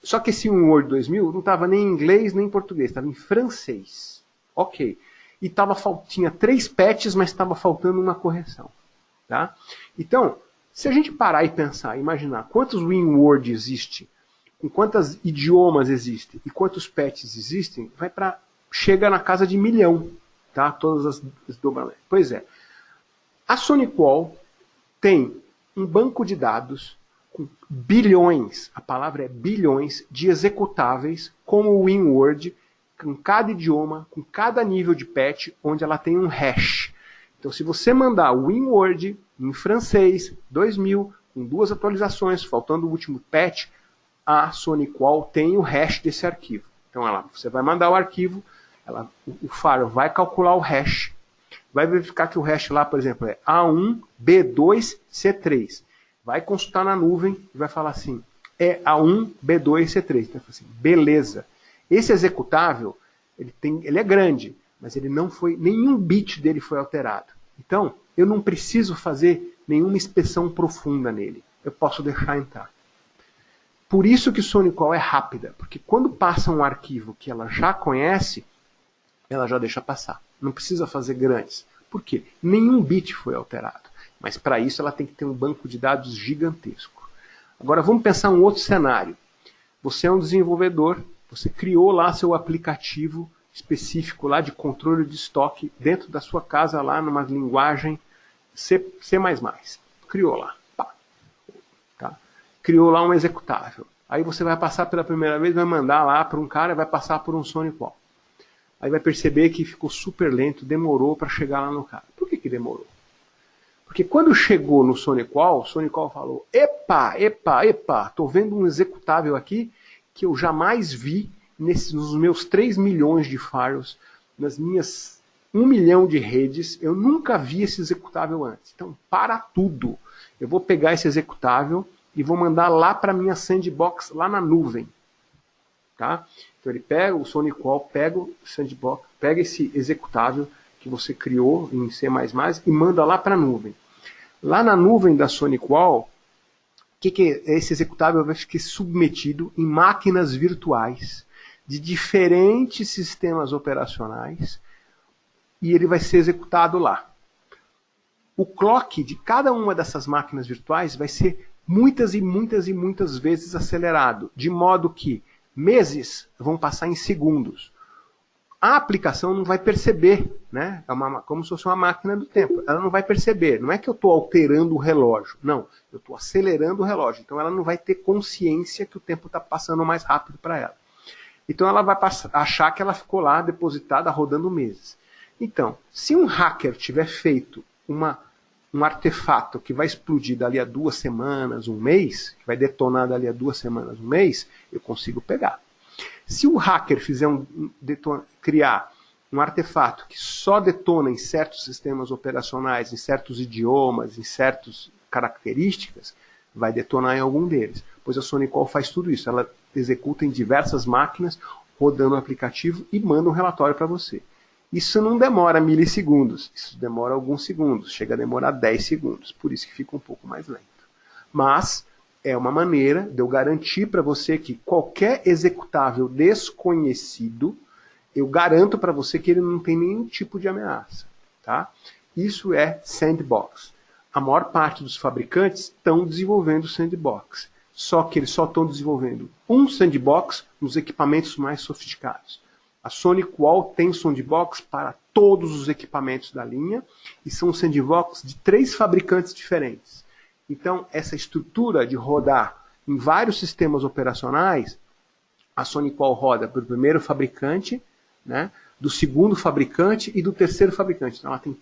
Só que esse winword 2000 não estava nem em inglês nem em português, estava em francês. Ok. E tinha 3 patches, mas estava faltando uma correção. Tá? Então, se a gente parar e pensar, imaginar quantos WinWord existem, com quantos idiomas existem e quantos patches existem, chega na casa de 1 milhão, tá? Todas as dobramentos. Pois é. A SonicWall tem um banco de dados com bilhões, a palavra é bilhões, de executáveis como o WinWord, com cada idioma, com cada nível de patch, onde ela tem um hash. Então, se você mandar o WinWord em francês, 2000, com 2 atualizações, faltando o último patch, a SonicWall tem o hash desse arquivo. Então, você vai mandar o arquivo, o firewall vai calcular o hash, vai verificar que o hash lá, por exemplo, é A1B2C3. Vai consultar na nuvem e vai falar assim, é A1B2C3. Então, assim, beleza. Esse executável, ele é grande, mas nenhum bit dele foi alterado. Então, eu não preciso fazer nenhuma inspeção profunda nele. Eu posso deixar entrar. Por isso que SonicWall é rápida, porque quando passa um arquivo que ela já conhece, ela já deixa passar. Não precisa fazer grandes. Por quê? Nenhum bit foi alterado. Mas para isso ela tem que ter um banco de dados gigantesco. Agora vamos pensar um outro cenário. Você é um desenvolvedor, Você criou lá seu aplicativo específico lá de controle de estoque dentro da sua casa lá numa linguagem C++. Criou lá. Pá. Tá? Criou lá um executável. Aí você vai passar pela primeira vez, vai mandar lá para um cara e vai passar por um SonicWall. Aí vai perceber que ficou super lento, demorou para chegar lá no cara. Por que demorou? Porque quando chegou no SonicWall, o SonicWall falou, epa, tô vendo um executável aqui que eu jamais vi nos meus 3 milhões de firewalls, nas minhas 1 milhão de redes, eu nunca vi esse executável antes. Então, para tudo. Eu vou pegar esse executável e vou mandar lá para minha sandbox, lá na nuvem. Tá? Então ele pega o SonicWall, pega o sandbox, pega esse executável que você criou em C++ e manda lá para a nuvem. Lá na nuvem da SonicWall, esse executável vai ficar submetido em máquinas virtuais de diferentes sistemas operacionais e ele vai ser executado lá. O clock de cada uma dessas máquinas virtuais vai ser muitas e muitas vezes acelerado, de modo que meses vão passar em segundos. A aplicação não vai perceber, né? É como se fosse uma máquina do tempo. Ela não vai perceber. Não é que eu estou alterando o relógio. Não, eu estou acelerando o relógio. Então ela não vai ter consciência que o tempo está passando mais rápido para ela. Então ela vai achar que ela ficou lá depositada rodando meses. Então, se um hacker tiver feito um artefato que vai explodir dali a 2 semanas, um mês, que vai detonar dali a 2 semanas, um mês, eu consigo pegar. Se o hacker fizer criar um artefato que só detona em certos sistemas operacionais, em certos idiomas, em certas características, vai detonar em algum deles. Pois a SonicWall faz tudo isso. Ela executa em diversas máquinas, rodando o aplicativo e manda um relatório para você. Isso não demora milissegundos, isso demora alguns segundos, chega a demorar 10 segundos, por isso que fica um pouco mais lento. Mas é uma maneira de eu garantir para você que qualquer executável desconhecido, eu garanto para você que ele não tem nenhum tipo de ameaça. Tá? Isso é sandbox. A maior parte dos fabricantes estão desenvolvendo sandbox. Só que eles só estão desenvolvendo um sandbox nos equipamentos mais sofisticados. A SonicWall tem sandbox para todos os equipamentos da linha e são sandbox de 3 fabricantes diferentes. Então, essa estrutura de rodar em vários sistemas operacionais, a SonicWall roda do primeiro fabricante, né, do segundo fabricante e do terceiro fabricante. Então, ela tem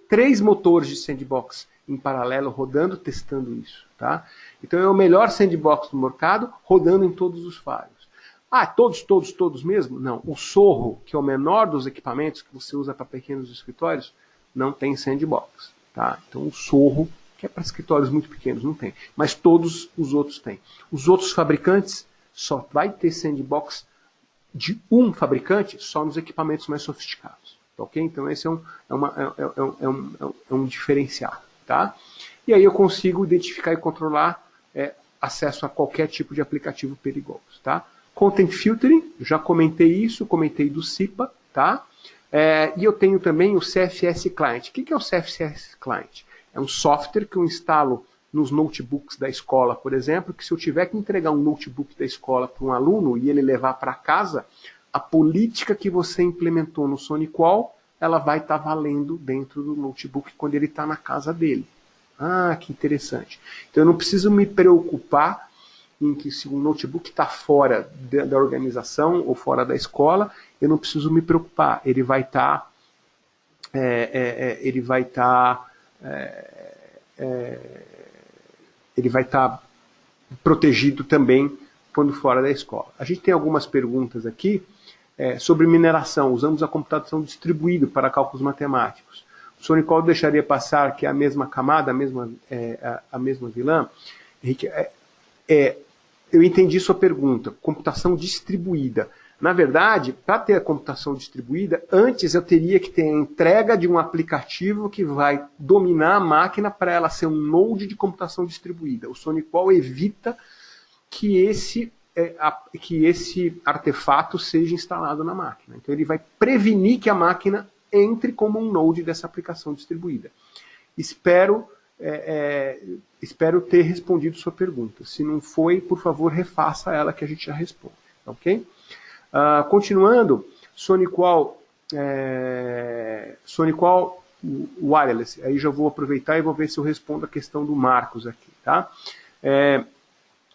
3 motores de sandbox em paralelo rodando, testando isso. Tá? Então, é o melhor sandbox do mercado, rodando em todos os firewalls. Ah, todos mesmo? Não. O Zorro, que é o menor dos equipamentos que você usa para pequenos escritórios, não tem sandbox. Tá? Então, o Zorro, que é para escritórios muito pequenos, não tem. Mas todos os outros têm. Os outros fabricantes só vai ter sandbox de um fabricante só nos equipamentos mais sofisticados. Ok? Então, esse é um diferencial. Tá? E aí eu consigo identificar e controlar acesso a qualquer tipo de aplicativo perigoso. Tá? Content Filtering, já comentei isso, comentei do CIPA, tá? E eu tenho também o CFS Client. O que é o CFS Client? É um software que eu instalo nos notebooks da escola, por exemplo, que se eu tiver que entregar um notebook da escola para um aluno e ele levar para casa, a política que você implementou no SonicWall, ela vai estar valendo dentro do notebook quando ele está na casa dele. Ah, que interessante. Então eu não preciso me preocupar em que se um notebook está fora da organização ou fora da escola, eu não preciso me preocupar. Ele vai estar protegido também quando fora da escola. A gente tem algumas perguntas aqui sobre mineração. Usamos a computação distribuída para cálculos matemáticos. O SonicWall deixaria passar que é a mesma camada, a mesma vilã? Henrique, eu entendi sua pergunta. Computação distribuída. Na verdade, para ter a computação distribuída, antes eu teria que ter a entrega de um aplicativo que vai dominar a máquina para ela ser um node de computação distribuída. O SonicWall evita que esse artefato seja instalado na máquina. Então ele vai prevenir que a máquina entre como um node dessa aplicação distribuída. Espero ter respondido sua pergunta. Se não foi, por favor, refaça ela que a gente já responde. Ok? Continuando, SonicWall Wireless. Aí já vou aproveitar e vou ver se eu respondo a questão do Marcos aqui, tá?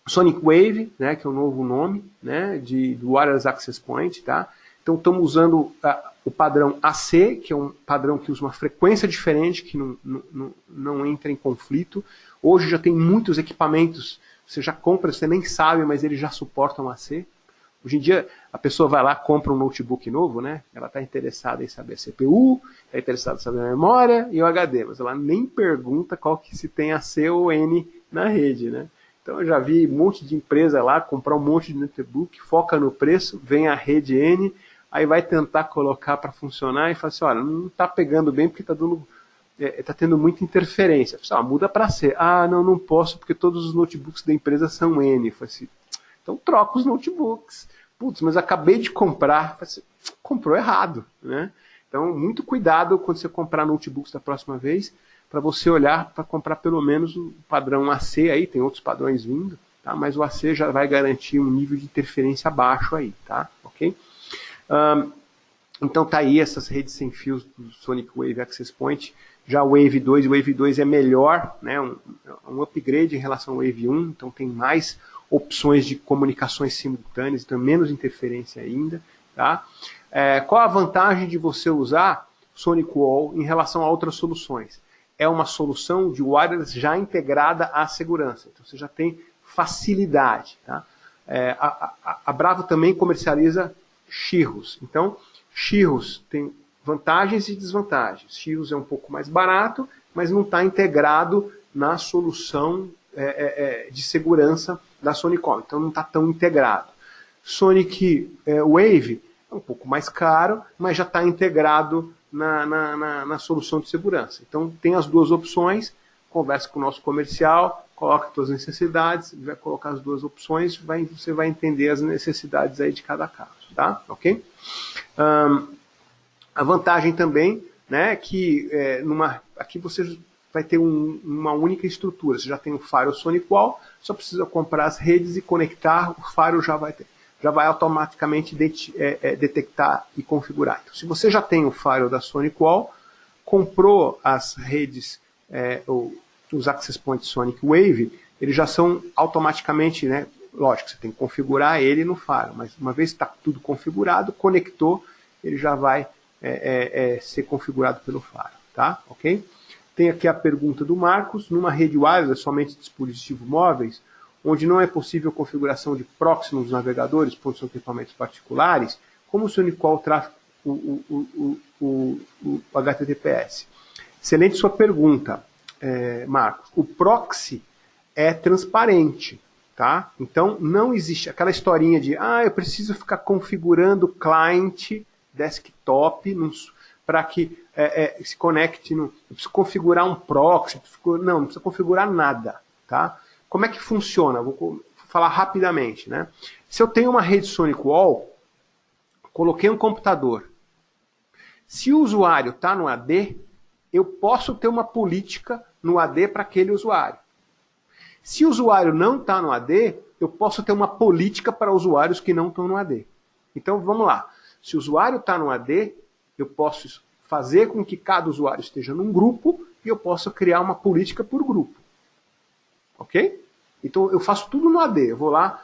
Sonic Wave, né, que é o novo nome, né, do Wireless Access Point, tá? Então estamos usando o padrão AC, que é um padrão que usa uma frequência diferente, que não entra em conflito. Hoje já tem muitos equipamentos, você já compra, você nem sabe, mas eles já suportam AC. Hoje em dia, a pessoa vai lá, compra um notebook novo, né? Ela está interessada em saber a CPU, está interessada em saber a memória e o HD, mas ela nem pergunta se tem AC ou N na rede, né? Então eu já vi um monte de empresa lá comprar um monte de notebook, foca no preço, vem a rede N, aí vai tentar colocar para funcionar e fala assim, olha, não está pegando bem porque está tendo muita interferência. Muda para C. Não posso porque todos os notebooks da empresa são N. Eu falei assim, então troca os notebooks. Putz, mas acabei de comprar. Assim, comprou errado, né? Então, muito cuidado quando você comprar notebooks da próxima vez, para você olhar para comprar pelo menos o padrão AC aí, tem outros padrões vindo, tá? Mas o AC já vai garantir um nível de interferência baixo aí, tá? Ok? Então tá aí essas redes sem fios do Sonic Wave Access Point. Já o Wave 2 é melhor, né? Um upgrade em relação ao Wave 1, então tem mais opções de comunicações simultâneas, então menos interferência ainda, tá? Qual a vantagem de você usar SonicWall em relação a outras soluções? É uma solução de wireless já integrada à segurança, então você já tem facilidade, tá? A Bravo também comercializa Cirrus, então Cirrus tem vantagens e desvantagens. Cirrus é um pouco mais barato, mas não está integrado na solução de segurança da Sonicom, então não está tão integrado. Sonic Wave é um pouco mais caro, mas já está integrado na solução de segurança. Então tem as duas opções, conversa com o nosso comercial, coloca as suas necessidades, vai colocar as duas opções, você vai entender as necessidades aí de cada caso, tá? Ok? A vantagem também, né, que aqui você vai ter uma única estrutura. Você já tem o Firewall SonicWall, só precisa comprar as redes e conectar, o Firewall já vai automaticamente detectar e configurar. Então, se você já tem o Firewall da SonicWall, comprou as redes, os Access Points Sonic Wave, eles já são automaticamente, né, lógico, você tem que configurar ele no Firewall, mas uma vez que está tudo configurado, conectou, ele já vai ser configurado pelo Firewall, tá? Ok? Tem aqui a pergunta do Marcos, numa rede wireless, somente dispositivos móveis, onde não é possível configuração de proxy nos navegadores, pois são equipamentos particulares, como o SonicWall traz o HTTPS? Excelente sua pergunta, Marcos. O proxy é transparente, tá? Então não existe aquela historinha de eu preciso ficar configurando client desktop para que se conecte. Eu preciso configurar um proxy, não precisa configurar nada, tá? Como é que funciona? Vou falar rapidamente, né? Se eu tenho uma rede SonicWall, coloquei um computador. Se o usuário está no AD, eu posso ter uma política no AD para aquele usuário. Se o usuário não está no AD, eu posso ter uma política para usuários que não estão no AD. Então vamos lá. Se o usuário está no AD, eu posso fazer com que cada usuário esteja num grupo e eu posso criar uma política por grupo. Ok? Então eu faço tudo no AD. Eu vou lá,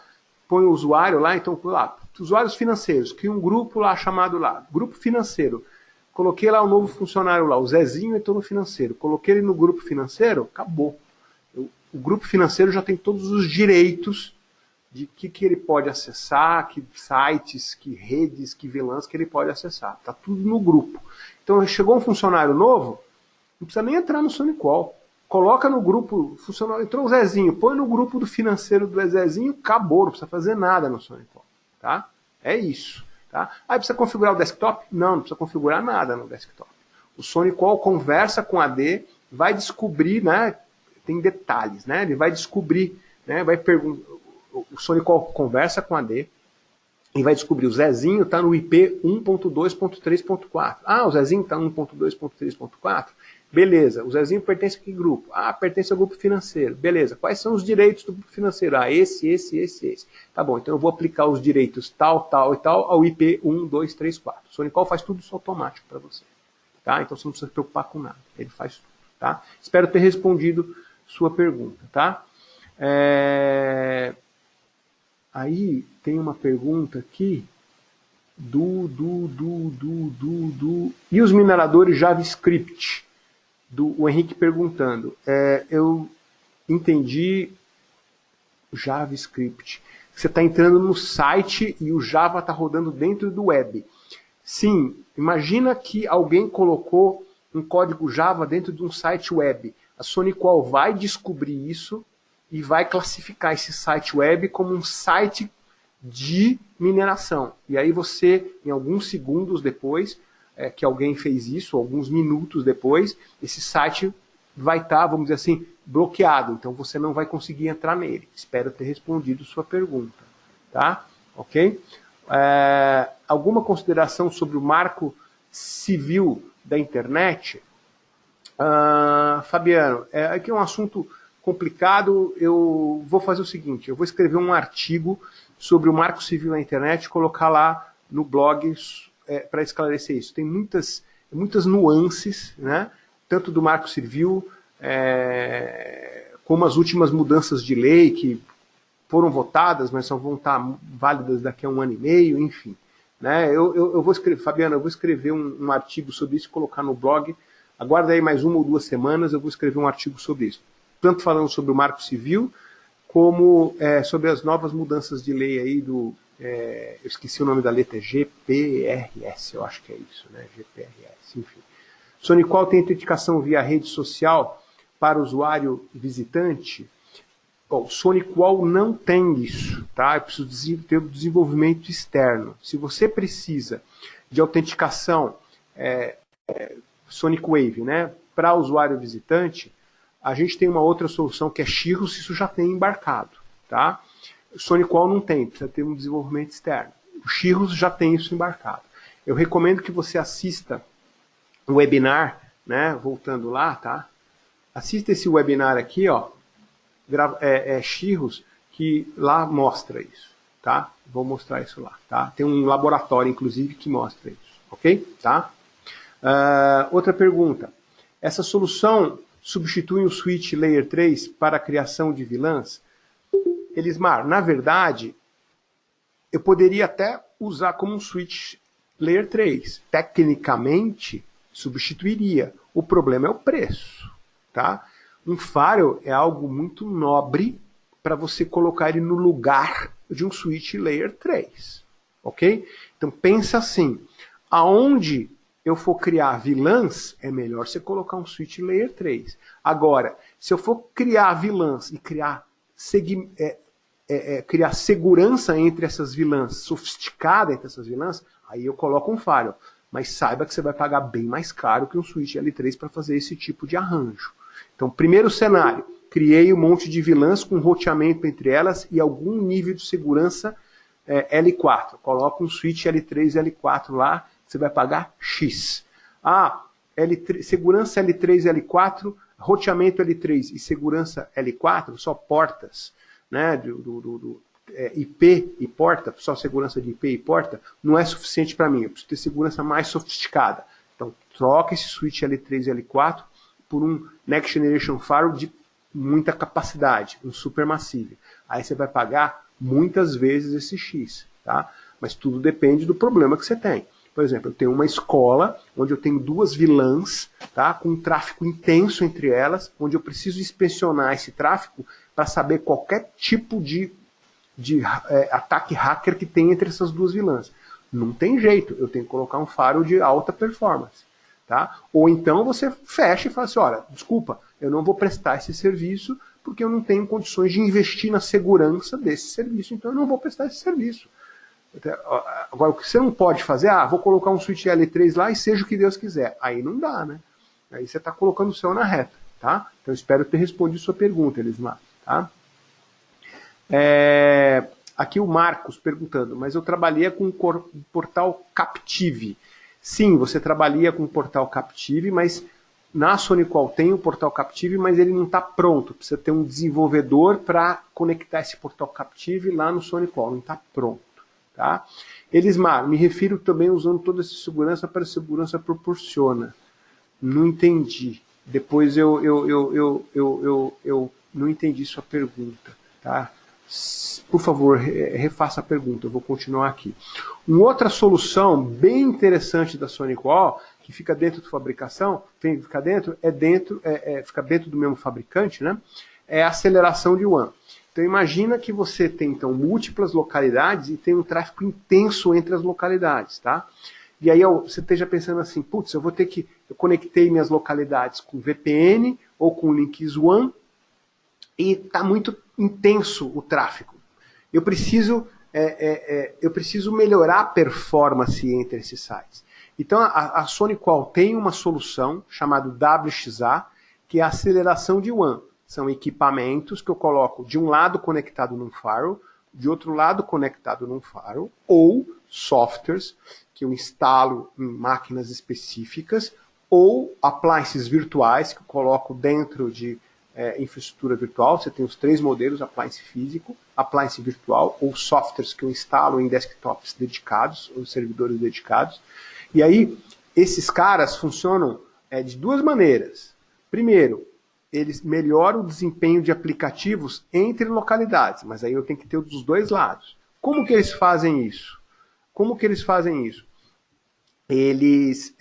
ponho o usuário lá, então lá, usuários financeiros, crio um grupo lá chamado lá, grupo financeiro. Coloquei lá o novo funcionário lá, o Zezinho entrou no financeiro. Coloquei ele no grupo financeiro, acabou. O grupo financeiro já tem todos os direitos de que ele pode acessar, que sites, que redes, que VLANs que ele pode acessar. Está tudo no grupo. Então chegou um funcionário novo, não precisa nem entrar no SonicWall. Coloca no grupo, funcionário, entrou o Zezinho, põe no grupo do financeiro do Zezinho, acabou, não precisa fazer nada no SonicWall. Tá? É isso. Tá? Precisa configurar o desktop? Não precisa configurar nada no desktop. O SonicWall conversa com a AD, vai descobrir, né, tem detalhes, né, ele vai descobrir, né, vai perguntar, o SonicWall conversa com a AD, e vai descobrir o Zezinho está no IP 1.2.3.4. Ah, o Zezinho está no 1.2.3.4? Beleza. O Zezinho pertence a que grupo? Ah, pertence ao grupo financeiro. Beleza. Quais são os direitos do grupo financeiro? Ah, esse. Tá bom, então eu vou aplicar os direitos tal, tal e tal ao IP 1, 2, 3, 4. O Sonicol faz tudo isso automático para você. Tá? Então você não precisa se preocupar com nada. Ele faz tudo. Tá? Espero ter respondido sua pergunta. Tá? Aí tem uma pergunta aqui E os mineradores JavaScript? O Henrique perguntando. Eu entendi JavaScript. Você está entrando no site e o Java está rodando dentro do web. Sim, imagina que alguém colocou um código Java dentro de um site web. A SonicWall vai descobrir isso e vai classificar esse site web como um site de mineração. E aí você, em alguns segundos depois que alguém fez isso, alguns minutos depois, esse site vai estar, vamos dizer assim, bloqueado. Então você não vai conseguir entrar nele. Espero ter respondido sua pergunta. Tá? Ok? Alguma consideração sobre o marco civil da internet? Fabiano, aqui é um assunto complicado. Eu vou fazer o seguinte, eu vou escrever um artigo sobre o marco civil na internet e colocar lá no blog para esclarecer isso. Tem muitas nuances, né? Tanto do marco civil como as últimas mudanças de lei que foram votadas, mas só vão estar válidas daqui a 1 ano e meio, enfim. Né? Eu vou escrever, Fabiano, eu vou escrever um artigo sobre isso e colocar no blog. Aguarda aí mais 1 ou 2 semanas, eu vou escrever um artigo sobre isso. Tanto falando sobre o marco civil, como sobre as novas mudanças de lei aí eu esqueci o nome da letra, GPRS, eu acho que é isso, né? GPRS, enfim. SonicWall tem autenticação via rede social para usuário visitante? Bom, o SonicWall não tem isso, tá? Eu preciso ter um desenvolvimento externo. Se você precisa de autenticação SonicWave, né, para usuário visitante, a gente tem uma outra solução que é Cirrus, isso já tem embarcado, tá? O SonicWall não tem, precisa ter um desenvolvimento externo. O Cirrus já tem isso embarcado. Eu recomendo que você assista o webinar, né, voltando lá, tá? Assista esse webinar aqui, ó, Cirrus, que lá mostra isso, tá? Vou mostrar isso lá, tá? Tem um laboratório, inclusive, que mostra isso, ok? Tá? Outra pergunta. Essa solução substitui o switch Layer 3 para a criação de vilãs? Elismar, na verdade, eu poderia até usar como um switch Layer 3. Tecnicamente, substituiria. O problema é o preço, tá? Um firewall é algo muito nobre para você colocar ele no lugar de um switch Layer 3, ok? Então pensa assim, aonde eu for criar vilãs, é melhor você colocar um switch Layer 3. Agora, se eu for criar vilãs e criar segurança entre essas vilãs, sofisticada entre essas vilãs, aí eu coloco um firewall. Mas saiba que você vai pagar bem mais caro que um switch L3 para fazer esse tipo de arranjo. Então, primeiro cenário, criei um monte de vilãs com roteamento entre elas e algum nível de segurança L4. Coloca um switch L3 e L4 lá, você vai pagar X. Segurança L3 e L4, roteamento L3 e segurança L4, só portas, né, IP e porta, só segurança de IP e porta, não é suficiente para mim. Eu preciso ter segurança mais sofisticada. Então, troca esse switch L3 e L4 por um Next Generation Firewall de muita capacidade, um Supermassive. Aí você vai pagar muitas vezes esse X, tá? Mas tudo depende do problema que você tem. Por exemplo, eu tenho uma escola onde eu tenho 2 vilãs, tá, com um tráfego intenso entre elas, onde eu preciso inspecionar esse tráfego para saber qualquer tipo de ataque hacker que tem entre essas 2 vilãs. Não tem jeito, eu tenho que colocar um firewall de alta performance. Tá? Ou então você fecha e fala assim, olha, desculpa, eu não vou prestar esse serviço porque eu não tenho condições de investir na segurança desse serviço, então eu não vou prestar esse serviço. Agora, o que você não pode fazer, vou colocar um switch L3 lá e seja o que Deus quiser. Aí não dá, né? Aí você está colocando o céu na reta, tá? Então eu espero ter respondido sua pergunta, Elismar, tá? aqui o Marcos perguntando, mas eu trabalhei com um portal Captive. Sim, você trabalha com um portal Captive, mas na SonicWall tem o portal Captive, mas ele não está pronto. Precisa ter um desenvolvedor para conectar esse portal Captive lá no SonicWall, não está pronto. Tá? Elismar, me refiro também usando toda essa segurança para a segurança proporciona. Não entendi. Depois eu não entendi sua pergunta. Tá? Por favor, refaça a pergunta, eu vou continuar aqui. Uma outra solução bem interessante da SonicWall, que fica dentro da fabricação, fica dentro do mesmo fabricante, né? É a aceleração de WAN. Então imagina que você tem então múltiplas localidades e tem um tráfego intenso entre as localidades, tá? E aí você esteja pensando assim, putz, eu conectei minhas localidades com VPN ou com links WAN e está muito intenso o tráfego. Eu preciso melhorar a performance entre esses sites. Então a SonicWall tem uma solução chamada WXA, que é a aceleração de WAN. São equipamentos que eu coloco de um lado conectado num firewall, de outro lado conectado num firewall, ou softwares que eu instalo em máquinas específicas, ou appliances virtuais que eu coloco dentro de infraestrutura virtual. Você tem os três modelos, appliance físico, appliance virtual, ou softwares que eu instalo em desktops dedicados, ou servidores dedicados. E aí, esses caras funcionam de duas maneiras. Primeiro, eles melhoram o desempenho de aplicativos entre localidades, mas aí eu tenho que ter dos dois lados. Como que eles fazem isso? Eles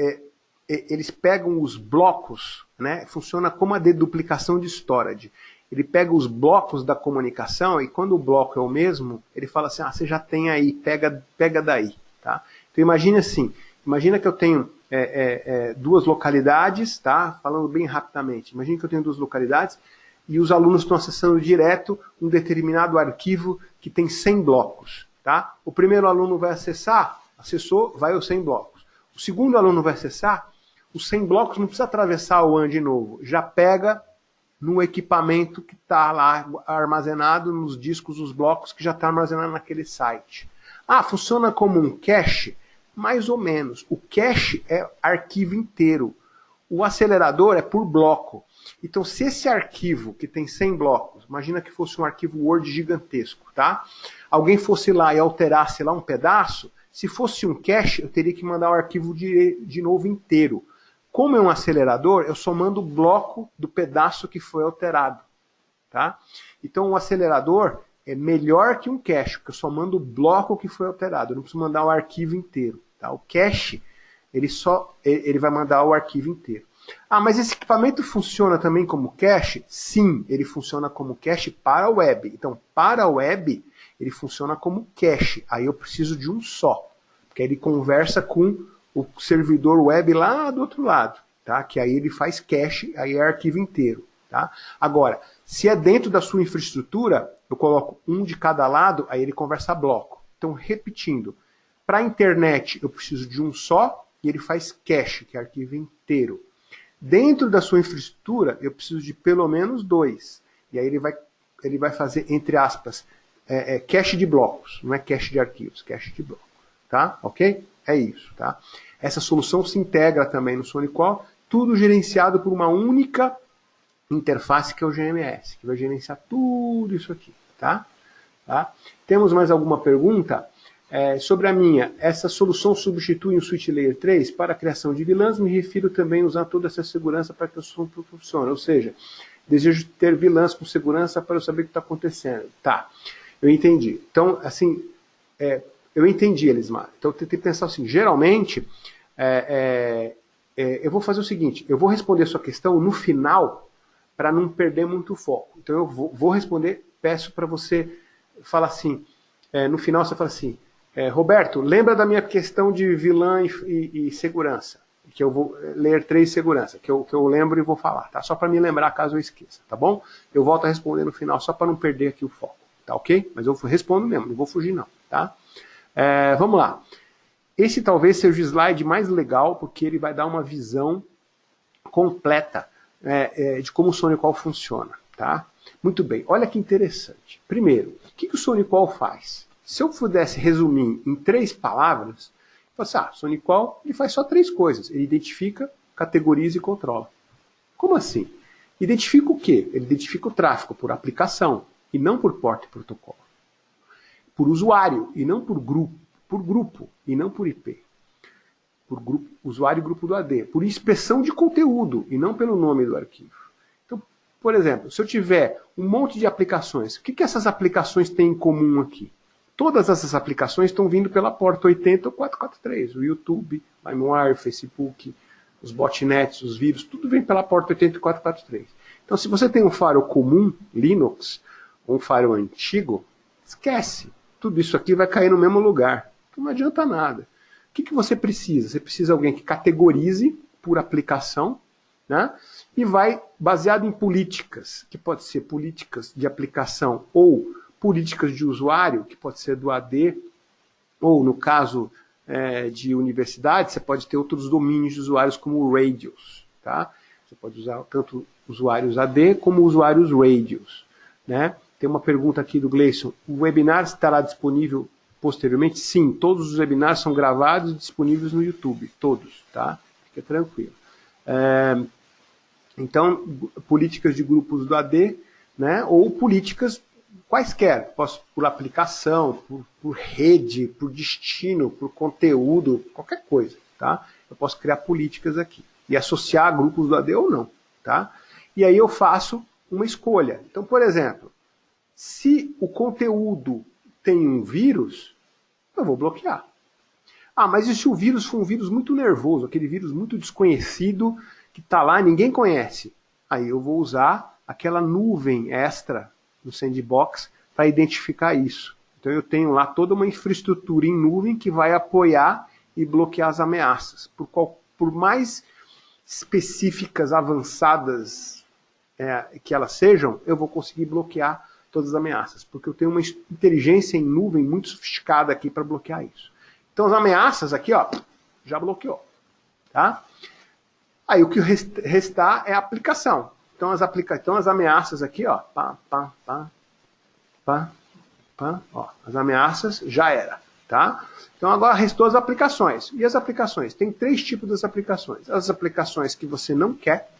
pegam os blocos, né? Funciona como a deduplicação de storage. Ele pega os blocos da comunicação e quando o bloco é o mesmo, ele fala assim, você já tem aí, pega daí. Tá? Então imagina que eu tenho duas localidades, tá? Falando bem rapidamente, imagina que eu tenho duas localidades e os alunos estão acessando direto um determinado arquivo que tem 100 blocos. Tá? O primeiro aluno vai acessou, vai aos 100 blocos. O segundo aluno vai acessar, os 100 blocos não precisa atravessar o WAN de novo, já pega no equipamento que está lá armazenado nos discos, os blocos que já está armazenado naquele site. Funciona como um cache? Mais ou menos. O cache é arquivo inteiro. O acelerador é por bloco. Então, se esse arquivo, que tem 100 blocos, imagina que fosse um arquivo Word gigantesco, tá? Alguém fosse lá e alterasse lá um pedaço, se fosse um cache, eu teria que mandar o arquivo de novo inteiro. Como é um acelerador, eu só mando o bloco do pedaço que foi alterado. Tá? Então o acelerador é melhor que um cache, porque eu só mando o bloco que foi alterado, eu não preciso mandar o arquivo inteiro. Tá? O cache, ele vai mandar o arquivo inteiro. Mas esse equipamento funciona também como cache? Sim, ele funciona como cache para a web. Então, para a web, ele funciona como cache. Aí eu preciso de um só. Porque aí ele conversa com o servidor web lá do outro lado. Tá? Que aí ele faz cache, aí é arquivo inteiro. Tá? Agora, se é dentro da sua infraestrutura, eu coloco um de cada lado, aí ele conversa bloco. Então, repetindo. Para a internet, eu preciso de um só, e ele faz cache, que é arquivo inteiro. Dentro da sua infraestrutura, eu preciso de pelo menos dois. E aí ele vai fazer, entre aspas, cache de blocos. Não é cache de arquivos, cache de blocos. Tá? Ok? É isso. Tá? Essa solução se integra também no SonicWall, tudo gerenciado por uma única interface, que é o GMS, que vai gerenciar tudo isso aqui. Tá? Tá? Temos mais alguma pergunta? Sobre a minha, essa solução substitui um Switch Layer 3 para a criação de VLANs, me refiro também a usar toda essa segurança para que o som funcione. Ou seja, desejo ter VLANs com segurança para eu saber o que está acontecendo. Tá, eu entendi. Então, assim, eu entendi, Elismar. Então, eu tentei pensar assim, geralmente, eu vou fazer o seguinte, eu vou responder a sua questão no final, para não perder muito foco. Então, eu vou responder, peço para você falar assim, no final você fala assim, Roberto, lembra da minha questão de VLAN e segurança, que eu vou ler 3 segurança, que eu lembro e vou falar, tá? Só para me lembrar caso eu esqueça, tá bom? Eu volto a responder no final, só para não perder aqui o foco, tá ok? Mas eu respondo mesmo, não vou fugir não, tá? Vamos lá. Esse talvez seja o slide mais legal, porque ele vai dar uma visão completa de como o SonicWall funciona, tá? Muito bem, olha que interessante. Primeiro, o que o SonicWall faz? Se eu pudesse resumir em 3 palavras, eu falo assim, SonicWall ele faz só 3 coisas. Ele identifica, categoriza e controla. Como assim? Identifica o quê? Ele identifica o tráfego por aplicação e não por porta e protocolo. Por usuário e não por grupo e não por IP. Por grupo, usuário e grupo do AD. Por inspeção de conteúdo e não pelo nome do arquivo. Então, por exemplo, se eu tiver um monte de aplicações, o que essas aplicações têm em comum aqui? Todas essas aplicações estão vindo pela porta 80 ou 443. O YouTube, LimeWire, Facebook, os botnets, os vírus, tudo vem pela porta 80 e 443. Então, se você tem um firewall comum, Linux, ou um firewall antigo, esquece. Tudo isso aqui vai cair no mesmo lugar. Então não adianta nada. O que você precisa? Você precisa de alguém que categorize por aplicação, né? E vai baseado em políticas, que pode ser políticas de aplicação ou políticas de usuário, que pode ser do AD, ou no caso de universidade, você pode ter outros domínios de usuários como radios. Tá? Você pode usar tanto usuários AD como usuários radios. Né? Tem uma pergunta aqui do Gleison. O webinar estará disponível posteriormente? Sim, todos os webinars são gravados e disponíveis no YouTube. Todos, tá? Fica tranquilo. Então, políticas de grupos do AD, né? Ou políticas quaisquer. Posso por aplicação, por rede, por destino, por conteúdo, qualquer coisa. Tá? Eu posso criar políticas aqui. E associar grupos do AD ou não. Tá? E aí eu faço uma escolha. Então, por exemplo, se o conteúdo tem um vírus, eu vou bloquear. Mas e se o vírus for um vírus muito nervoso, aquele vírus muito desconhecido, que está lá e ninguém conhece? Aí eu vou usar aquela nuvem extra no Sandbox para identificar isso. Então eu tenho lá toda uma infraestrutura em nuvem que vai apoiar e bloquear as ameaças. Por mais específicas, avançadas que elas sejam, eu vou conseguir bloquear todas as ameaças, porque eu tenho uma inteligência em nuvem muito sofisticada aqui para bloquear isso. Então as ameaças aqui, ó, já bloqueou. Tá? Aí o que restar é a aplicação. Então as ameaças aqui, ó, ó, as ameaças já era. Tá? Então agora restou as aplicações. E as aplicações? Tem 3 tipos das aplicações. As aplicações que você não quer.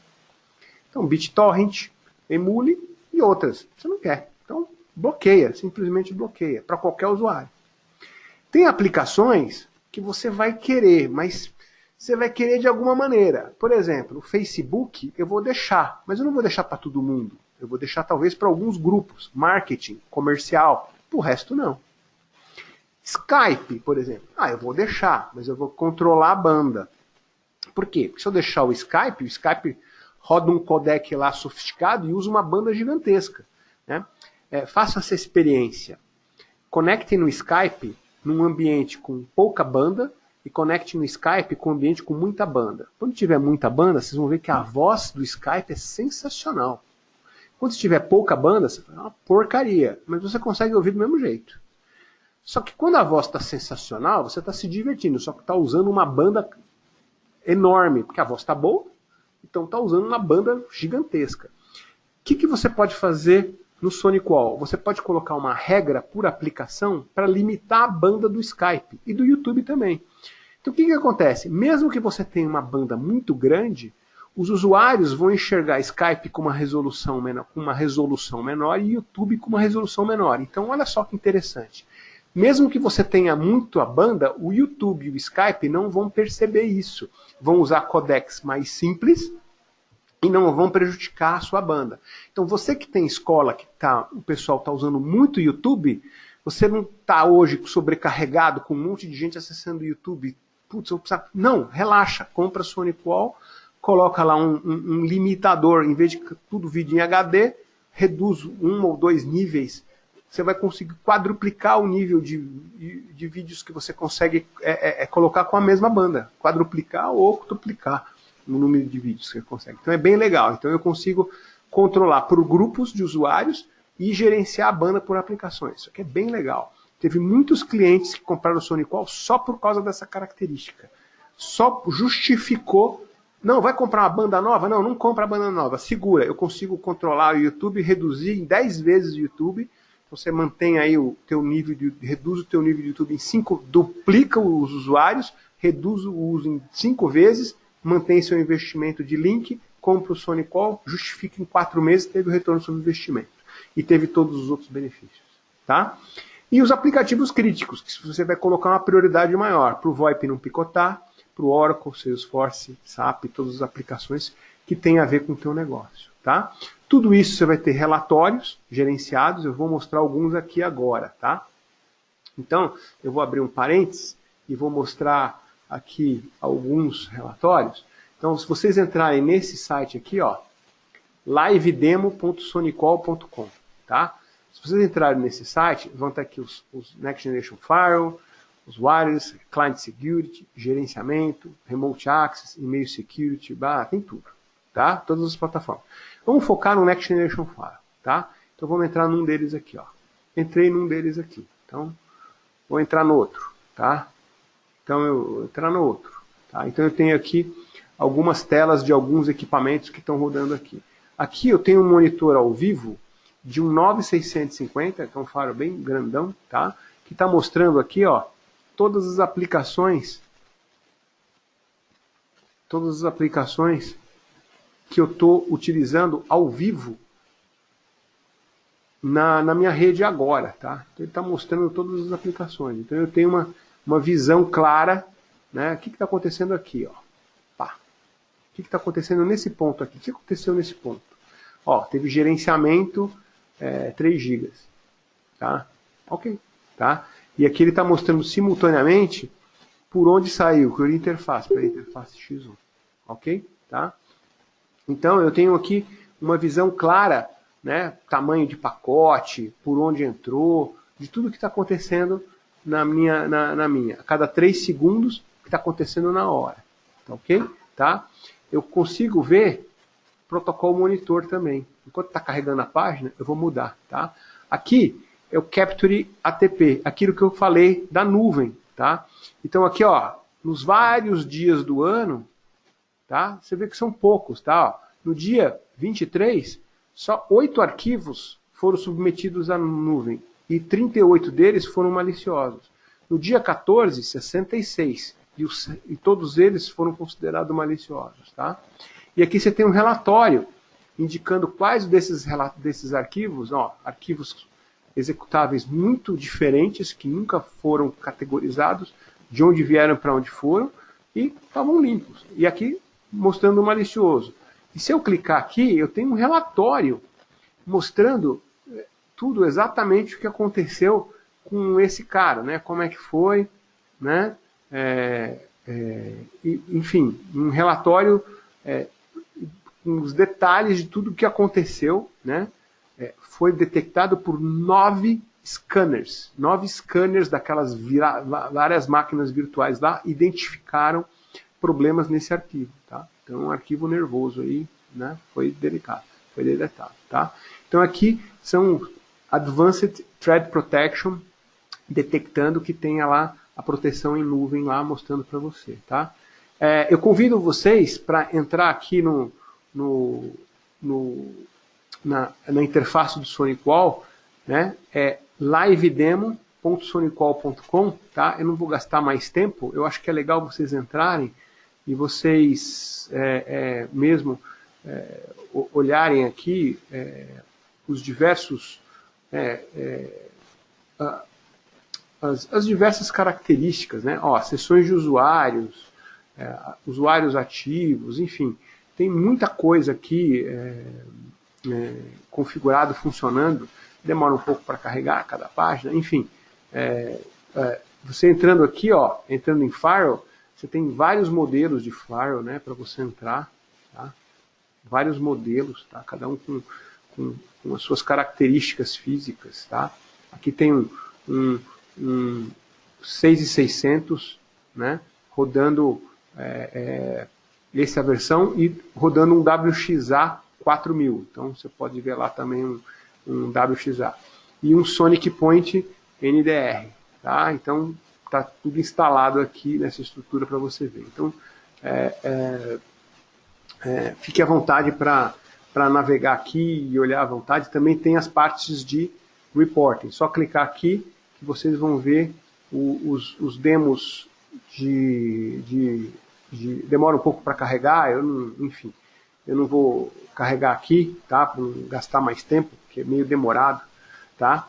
Então BitTorrent, Emule e outras. Você não quer. Então bloqueia, simplesmente bloqueia, para qualquer usuário. Tem aplicações que você vai querer, mas você vai querer de alguma maneira. Por exemplo, o Facebook eu vou deixar, mas eu não vou deixar para todo mundo. Eu vou deixar talvez para alguns grupos, marketing, comercial, para o resto não. Skype, por exemplo, eu vou deixar, mas eu vou controlar a banda. Por quê? Porque se eu deixar o Skype roda um codec lá sofisticado e usa uma banda gigantesca. Né? Faça essa experiência. Conecte no Skype num ambiente com pouca banda e conecte no Skype com um ambiente com muita banda. Quando tiver muita banda, vocês vão ver que a voz do Skype é sensacional. Quando tiver pouca banda, você fala, uma porcaria, mas você consegue ouvir do mesmo jeito. Só que quando a voz está sensacional, você está se divertindo, só que está usando uma banda enorme, porque a voz está boa, então está usando uma banda gigantesca. O que você pode fazer no SonicWall? Você pode colocar uma regra por aplicação para limitar a banda do Skype e do YouTube também. Então o que acontece? Mesmo que você tenha uma banda muito grande, os usuários vão enxergar Skype com uma resolução menor e YouTube com uma resolução menor. Então olha só que interessante. Mesmo que você tenha muito a banda, o YouTube e o Skype não vão perceber isso. Vão usar codecs mais simples e não vão prejudicar a sua banda. Então você que tem escola, o pessoal está usando muito YouTube, você não está hoje sobrecarregado com um monte de gente acessando o YouTube. Putz, eu preciso... Não, relaxa, compra SonicWall, coloca lá um limitador, em vez de tudo vídeo em HD, reduz 1 ou 2 níveis. Você vai conseguir quadruplicar o nível de vídeos que você consegue colocar com a mesma banda. Quadruplicar ou octuplicar o número de vídeos que você consegue. Então é bem legal. Então eu consigo controlar por grupos de usuários e gerenciar a banda por aplicações. Isso aqui é bem legal. Teve muitos clientes que compraram o SonicWall só por causa dessa característica. Só justificou. Não, vai comprar uma banda nova? Não compra a banda nova. Segura, eu consigo controlar o YouTube, reduzir em 10 vezes o YouTube, você mantém aí o teu nível reduz o teu nível de YouTube em 5, duplica os usuários, reduz o uso em 5 vezes, mantém seu investimento de link, compra o SonicWall, justifica em 4 meses, teve o retorno sobre o investimento. E teve todos os outros benefícios. Tá? E os aplicativos críticos, que você vai colocar uma prioridade maior, para o VoIP não picotar, para o Oracle, Salesforce, SAP, todas as aplicações que tem a ver com o teu negócio. Tá? Tudo isso você vai ter relatórios gerenciados, eu vou mostrar alguns aqui agora. Tá? Então, eu vou abrir um parênteses e vou mostrar aqui alguns relatórios. Então, se vocês entrarem nesse site aqui, ó, livedemo.sonicwall.com, tá? Se vocês entrarem nesse site, vão estar aqui os Next Generation Firewall, os wireless, Client Security, gerenciamento, Remote Access, Email Security, tem tudo, tá? Todas as plataformas. Vamos focar no Next Generation Firewall, tá? Então vamos entrar num deles aqui, ó. Entrei num deles aqui, então vou entrar no outro, tá? Então eu vou entrar no outro, tá? Então eu tenho aqui algumas telas de alguns equipamentos que estão rodando aqui. Aqui eu tenho um monitor ao vivo de um 9650, que é um firewall bem grandão, tá? Que está mostrando aqui, ó, todas as aplicações que eu estou utilizando ao vivo na minha rede agora, tá? Então ele está mostrando todas as aplicações. Então eu tenho uma visão clara, né? O que está acontecendo aqui, ó? Pá. O que está acontecendo nesse ponto aqui? O que aconteceu nesse ponto? Ó, teve gerenciamento 3 GB, tá? Ok, tá? E aqui ele está mostrando simultaneamente por onde saiu, por interface, pela interface X1, ok? Tá? Então eu tenho aqui uma visão clara, né? Tamanho de pacote, por onde entrou, de tudo que está acontecendo na minha. A cada 3 segundos, o que está acontecendo na hora, tá, ok? Tá? Eu consigo ver protocolo monitor também. Enquanto está carregando a página, eu vou mudar, tá? Aqui é o Capture ATP, aquilo que eu falei da nuvem, tá? Então aqui, ó, nos vários dias do ano, tá? Você vê que são poucos, tá? Ó, no dia 23, só 8 arquivos foram submetidos à nuvem e 38 deles foram maliciosos. No dia 14, 66, e todos eles foram considerados maliciosos, tá? E aqui você tem um relatório indicando quais desses arquivos, ó, arquivos executáveis muito diferentes, que nunca foram categorizados, de onde vieram para onde foram, e estavam limpos. E aqui mostrando o malicioso. E se eu clicar aqui, eu tenho um relatório mostrando tudo exatamente o que aconteceu com esse cara, né? Como é que foi, né? Enfim, um relatório com os detalhes de tudo o que aconteceu, né? Foi detectado por 9 scanners. 9 scanners daquelas várias máquinas virtuais lá identificaram problemas nesse arquivo, tá? Então, um arquivo nervoso aí, né? Foi deletado, tá? Então, aqui são Advanced Threat Protection, detectando que tenha lá a proteção em nuvem lá, mostrando para você, tá? Eu convido vocês para entrar aqui na interface do SonicWall, né? livedemo.sonicwall.com, tá? Eu não vou gastar mais tempo, eu acho que é legal vocês entrarem e vocês mesmo olharem aqui os diversos as diversas características, né? Ó, sessões de usuários, usuários ativos, enfim, tem muita coisa aqui configurado, funcionando, demora um pouco para carregar cada página, enfim. Você entrando aqui, ó, entrando em Firewall, você tem vários modelos de Firewall, né, para você entrar, tá? Vários modelos, tá? Cada um com as suas características físicas, tá? Aqui tem um 6600, né, rodando essa versão e rodando um WXA 4000. Então você pode ver lá também um WXA. E um Sonic Point NDR. Tá? Então está tudo instalado aqui nessa estrutura para você ver. Então fique à vontade para navegar aqui e olhar à vontade. Também tem as partes de Reporting. Só clicar aqui que vocês vão ver os demos demora um pouco para carregar, enfim, eu não vou carregar aqui, tá? Para não gastar mais tempo, porque é meio demorado, tá?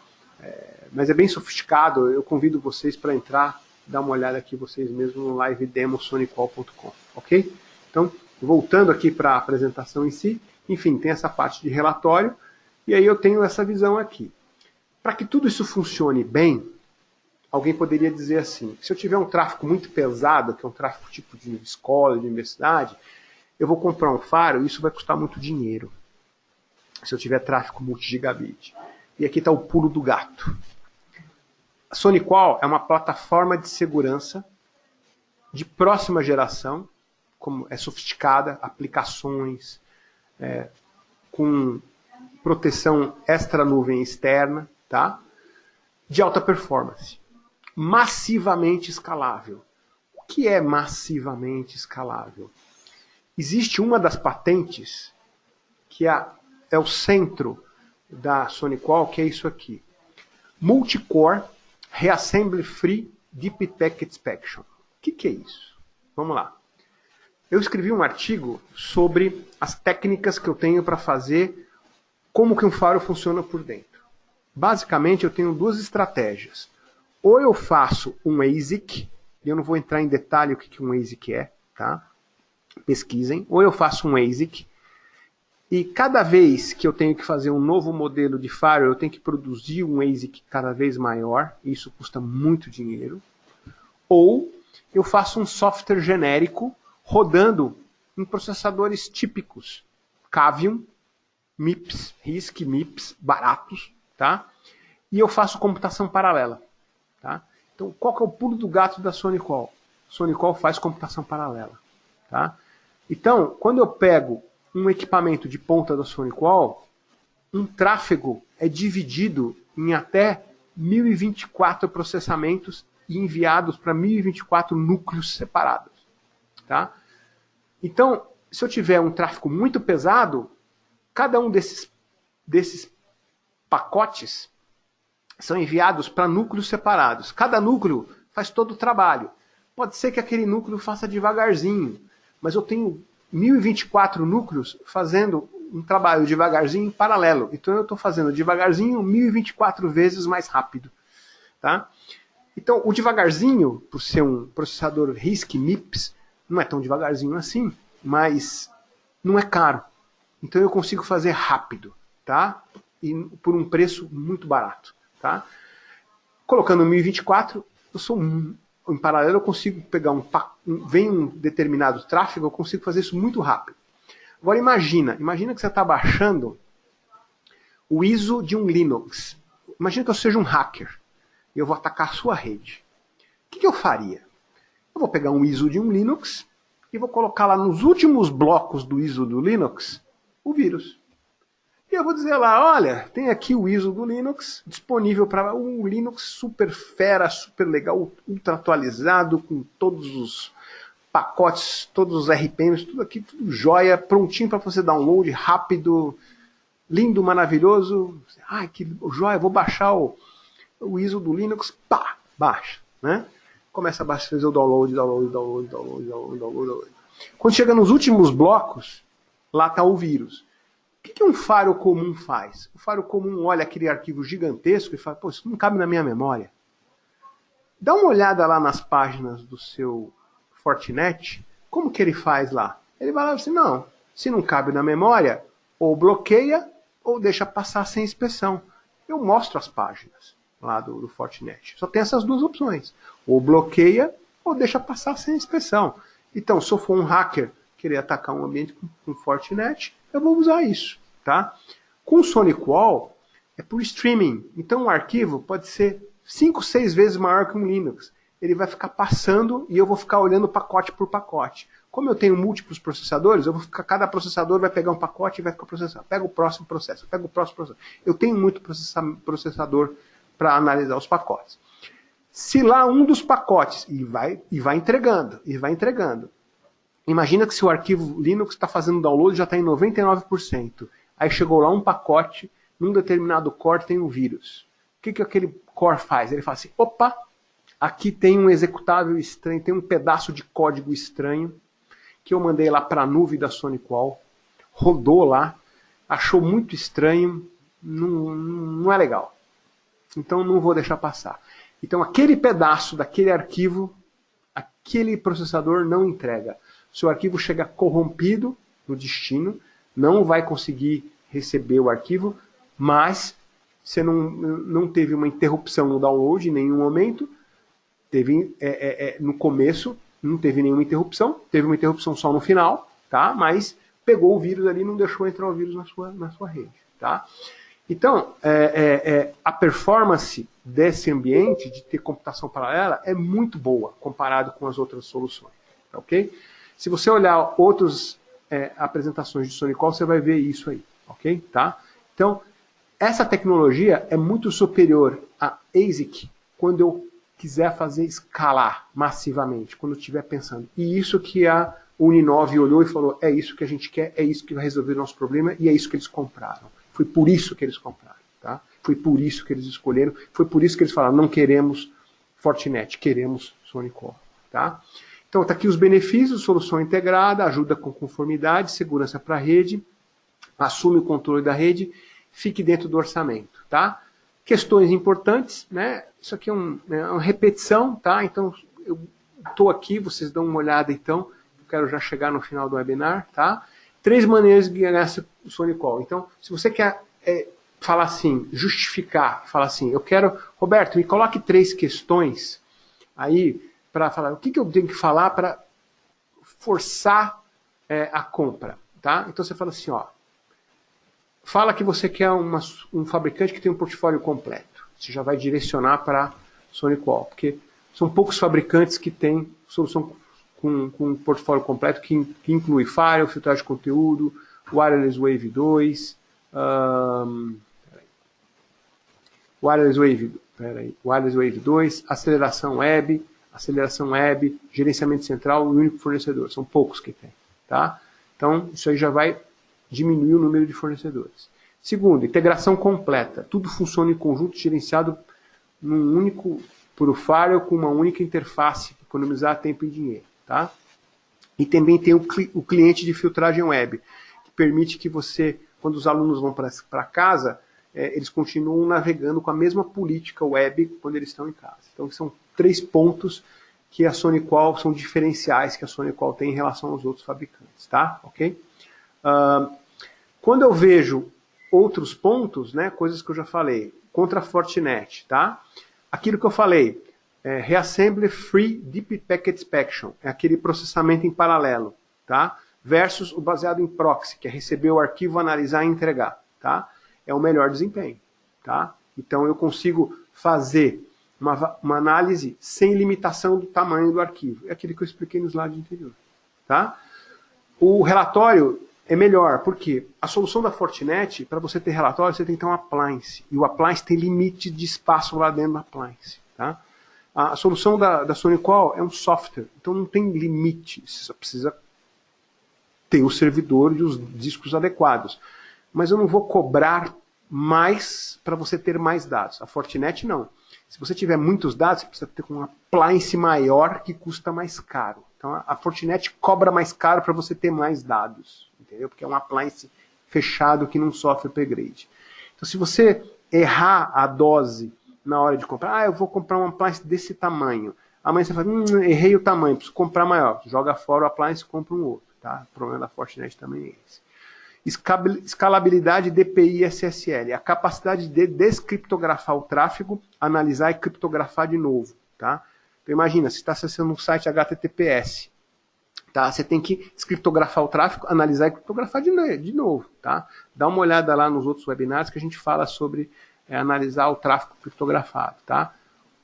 Mas é bem sofisticado, eu convido vocês para entrar, dar uma olhada aqui vocês mesmos no livedemosoniqual.com, ok? Então, voltando aqui para a apresentação em si, enfim, tem essa parte de relatório, e aí eu tenho essa visão aqui. Para que tudo isso funcione bem, alguém poderia dizer assim, se eu tiver um tráfego muito pesado, que é um tráfego tipo de escola, de universidade, eu vou comprar um faro e isso vai custar muito dinheiro. Se eu tiver tráfego multi-gigabit. E aqui está o pulo do gato. A SonicWall é uma plataforma de segurança de próxima geração, como é sofisticada, aplicações, com proteção extra-nuvem externa, tá? De alta performance. Massivamente escalável. O que é massivamente escalável? Existe uma das patentes que é o centro da SonicWall, que é isso aqui. Multicore Reassembly Free Deep Packet Inspection. O que é isso? Vamos lá. Eu escrevi um artigo sobre as técnicas que eu tenho para fazer como que um faro funciona por dentro. Basicamente, eu tenho duas estratégias. Ou eu faço um ASIC, e eu não vou entrar em detalhe o que um ASIC é, tá? Pesquisem. Ou eu faço um ASIC, e cada vez que eu tenho que fazer um novo modelo de faro, eu tenho que produzir um ASIC cada vez maior, e isso custa muito dinheiro. Ou eu faço um software genérico rodando em processadores típicos, Cavium, MIPS, RISC, MIPS, baratos, tá? E eu faço computação paralela, tá? Então, qual que é o pulo do gato da SonicWall? SonicWall faz computação paralela, tá? Então, quando eu pego um equipamento de ponta da SonicWall, um tráfego é dividido em até 1024 processamentos e enviados para 1024 núcleos separados, tá? Então, se eu tiver um tráfego muito pesado, cada um desses pacotes são enviados para núcleos separados. Cada núcleo faz todo o trabalho. Pode ser que aquele núcleo faça devagarzinho, mas eu tenho 1024 núcleos fazendo um trabalho devagarzinho em paralelo. Então eu estou fazendo devagarzinho 1024 vezes mais rápido, tá? Então o devagarzinho, por ser um processador RISC MIPS, não é tão devagarzinho assim, mas não é caro. Então eu consigo fazer rápido, tá? E por um preço muito barato, tá? Colocando 1024, em paralelo eu consigo pegar vem um determinado tráfego, eu consigo fazer isso muito rápido. Agora imagina que você está baixando o ISO de um Linux. Imagina que eu seja um hacker e eu vou atacar a sua rede. O que eu faria? Eu vou pegar um ISO de um Linux e vou colocar lá nos últimos blocos do ISO do Linux o vírus. E eu vou dizer lá, olha, tem aqui o ISO do Linux disponível para um Linux super fera, super legal, ultra atualizado, com todos os pacotes, todos os RPMs, tudo aqui, tudo jóia, prontinho para você download, rápido, lindo, maravilhoso. Ai, que jóia, vou baixar o ISO do Linux, pá, baixa, né? Começa a baixar, fazer o download. Quando chega nos últimos blocos, lá está o vírus. O que um faro comum faz? O faro comum olha aquele arquivo gigantesco e fala, pô, isso não cabe na minha memória. Dá uma olhada lá nas páginas do seu Fortinet, como que ele faz lá? Ele vai lá e diz assim, não, se não cabe na memória, ou bloqueia, ou deixa passar sem inspeção. Eu mostro as páginas lá do Fortinet. Só tem essas duas opções. Ou bloqueia, ou deixa passar sem inspeção. Então, se eu for um hacker querer atacar um ambiente com Fortinet, eu vou usar isso, tá? Com o SonicWall, é por streaming. Então, um arquivo pode ser 5, 6 vezes maior que um Linux. Ele vai ficar passando e eu vou ficar olhando pacote por pacote. Como eu tenho múltiplos processadores, cada processador vai pegar um pacote e vai ficar processando. Pega o próximo processo, pega o próximo processo. Eu tenho muito processador para analisar os pacotes. Se lá um dos pacotes, e vai entregando. Imagina que se o arquivo Linux está fazendo download já está em 99%. Aí chegou lá um pacote, num determinado core tem um vírus. que aquele core faz? Ele fala assim, opa, aqui tem um executável estranho, tem um pedaço de código estranho que eu mandei lá para a nuvem da SonicWall, rodou lá, achou muito estranho, não é legal. Então não vou deixar passar. Então aquele pedaço daquele arquivo, aquele processador não entrega. Seu arquivo chega corrompido no destino, não vai conseguir receber o arquivo, mas você não teve uma interrupção no download em nenhum momento, teve no começo não teve nenhuma interrupção, teve uma interrupção só no final, tá? Mas pegou o vírus ali e não deixou entrar o vírus na sua rede. Tá? Então, a performance desse ambiente de ter computação paralela é muito boa comparado com as outras soluções. Ok? Se você olhar outras apresentações de SonicWall, você vai ver isso aí. Ok? Tá? Então, essa tecnologia é muito superior à ASIC quando eu quiser fazer escalar massivamente, quando eu estiver pensando. E isso que a Uninove olhou e falou, é isso que a gente quer, é isso que vai resolver o nosso problema, e é isso que eles compraram. Foi por isso que eles compraram. Tá? Foi por isso que eles escolheram, foi por isso que eles falaram, não queremos Fortinet, queremos SonicWall. Tá? Então, está aqui os benefícios, solução integrada, ajuda com conformidade, segurança para a rede, assume o controle da rede, fique dentro do orçamento. Tá? Questões importantes, né? Isso aqui é uma repetição, tá? Então, eu estou aqui, vocês dão uma olhada então, eu quero já chegar no final do webinar, tá? 3 maneiras de ganhar essa SonicWall. Então, se você quer falar assim, justificar, falar assim, eu quero, Roberto, me coloque 3 questões aí para falar, o que eu tenho que falar para forçar a compra, tá? Então você fala assim, ó, fala que você quer um fabricante que tem um portfólio completo. Você já vai direcionar para SonicWall, porque são poucos fabricantes que têm solução com um portfólio completo que inclui firewall, filtragem de conteúdo, Wireless Wave 2, Wireless Wave 2, aceleração web, gerenciamento central e único fornecedor. São poucos que tem. Tá? Então, isso aí já vai diminuir o número de fornecedores. Segundo, integração completa. Tudo funciona em conjunto, gerenciado num único por firewall com uma única interface, para economizar tempo e dinheiro. Tá? E também tem o cliente de filtragem web, que permite que você, quando os alunos vão para casa, eles continuam navegando com a mesma política web quando eles estão em casa. Então são 3 pontos que a SonicWall são diferenciais que a SonicWall tem em relação aos outros fabricantes. Tá? Ok? Quando eu vejo outros pontos, né, coisas que eu já falei, contra a Fortinet, tá? Aquilo que eu falei, Reassembly Free Deep Packet Inspection, é aquele processamento em paralelo, tá? Versus o baseado em proxy, que é receber o arquivo, analisar e entregar, tá? É o melhor desempenho, tá? Então eu consigo fazer uma análise sem limitação do tamanho do arquivo. É aquilo que eu expliquei no slide anterior, tá? O relatório é melhor, porque a solução da Fortinet, para você ter relatório, você tem que ter um appliance. E o appliance tem limite de espaço lá dentro do appliance. Tá? A solução da SonicWall é um software, então não tem limite. Você só precisa ter o servidor e os discos adequados. Mas eu não vou cobrar mais para você ter mais dados. A Fortinet não. Se você tiver muitos dados, você precisa ter um appliance maior que custa mais caro. Então a Fortinet cobra mais caro para você ter mais dados. Entendeu? Porque é um appliance fechado que não sofre upgrade. Então, se você errar a dose na hora de comprar, eu vou comprar um appliance desse tamanho. Amanhã você fala, errei o tamanho, preciso comprar maior. Joga fora o appliance e compra um outro. Tá? O problema da Fortinet também é esse. Escalabilidade DPI e SSL. A capacidade de descriptografar o tráfego, analisar e criptografar de novo. Tá? Então, imagina, você está acessando um site HTTPS. Tá? Você tem que descriptografar o tráfego, analisar e criptografar de novo. Tá? Dá uma olhada lá nos outros webinars que a gente fala sobre analisar o tráfego criptografado. Tá?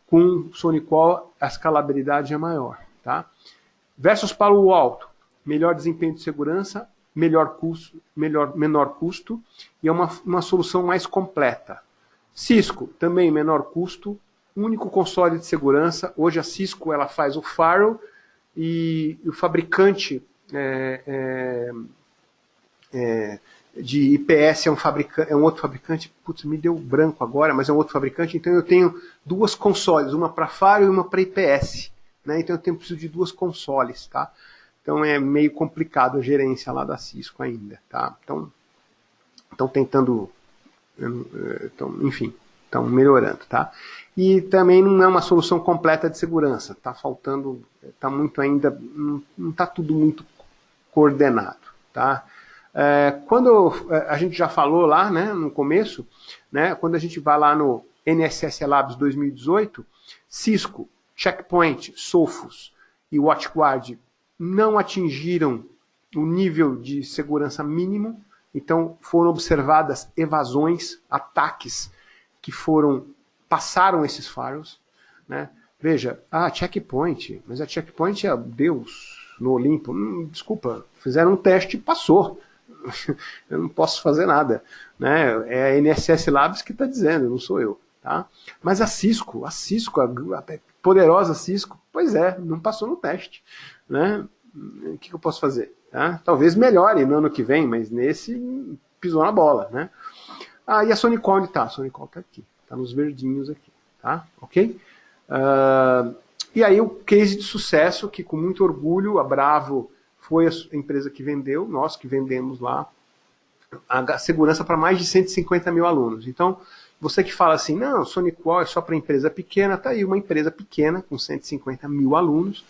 Com SonicWall, a escalabilidade é maior. Tá? Versus Palo Alto, melhor desempenho de segurança, menor custo e é uma solução mais completa. Cisco, também menor custo, único console de segurança. Hoje a Cisco ela faz o firewall, e o fabricante de IPS é um outro fabricante, putz, me deu branco agora, mas é um outro fabricante, então eu tenho duas consoles, uma para faro e uma para IPS, né? Então eu preciso de duas consoles, tá? Então é meio complicado a gerência lá da Cisco ainda, tá? Então, estão tentando, enfim, estão melhorando, tá? E também não é uma solução completa de segurança, tá faltando, tá muito ainda, não tá tudo muito coordenado, tá? Quando a gente já falou lá, né, no começo, né, quando a gente vai lá no NSS Labs 2018, Cisco, Checkpoint, Sophos e WatchGuard não atingiram o nível de segurança mínimo, então foram observadas evasões, ataques que passaram esses firewalls, né? Veja, Checkpoint, mas a Checkpoint é Deus no Olimpo. Desculpa, fizeram um teste e passou. Eu não posso fazer nada, né? É a NSS Labs que está dizendo, não sou eu, tá? Mas a Cisco, a poderosa Cisco, pois é, não passou no teste, né? O que eu posso fazer? Tá? Talvez melhore no ano que vem, mas nesse pisou na bola, né? E a Sonicol onde está? A Sonicol está aqui, está nos verdinhos aqui, tá? Ok? E aí o case de sucesso, que com muito orgulho a Bravo foi a empresa que vendeu, nós que vendemos lá, a segurança para mais de 150 mil alunos. Então, você que fala assim, não, Sonicol é só para empresa pequena, tá aí uma empresa pequena com 150 mil alunos,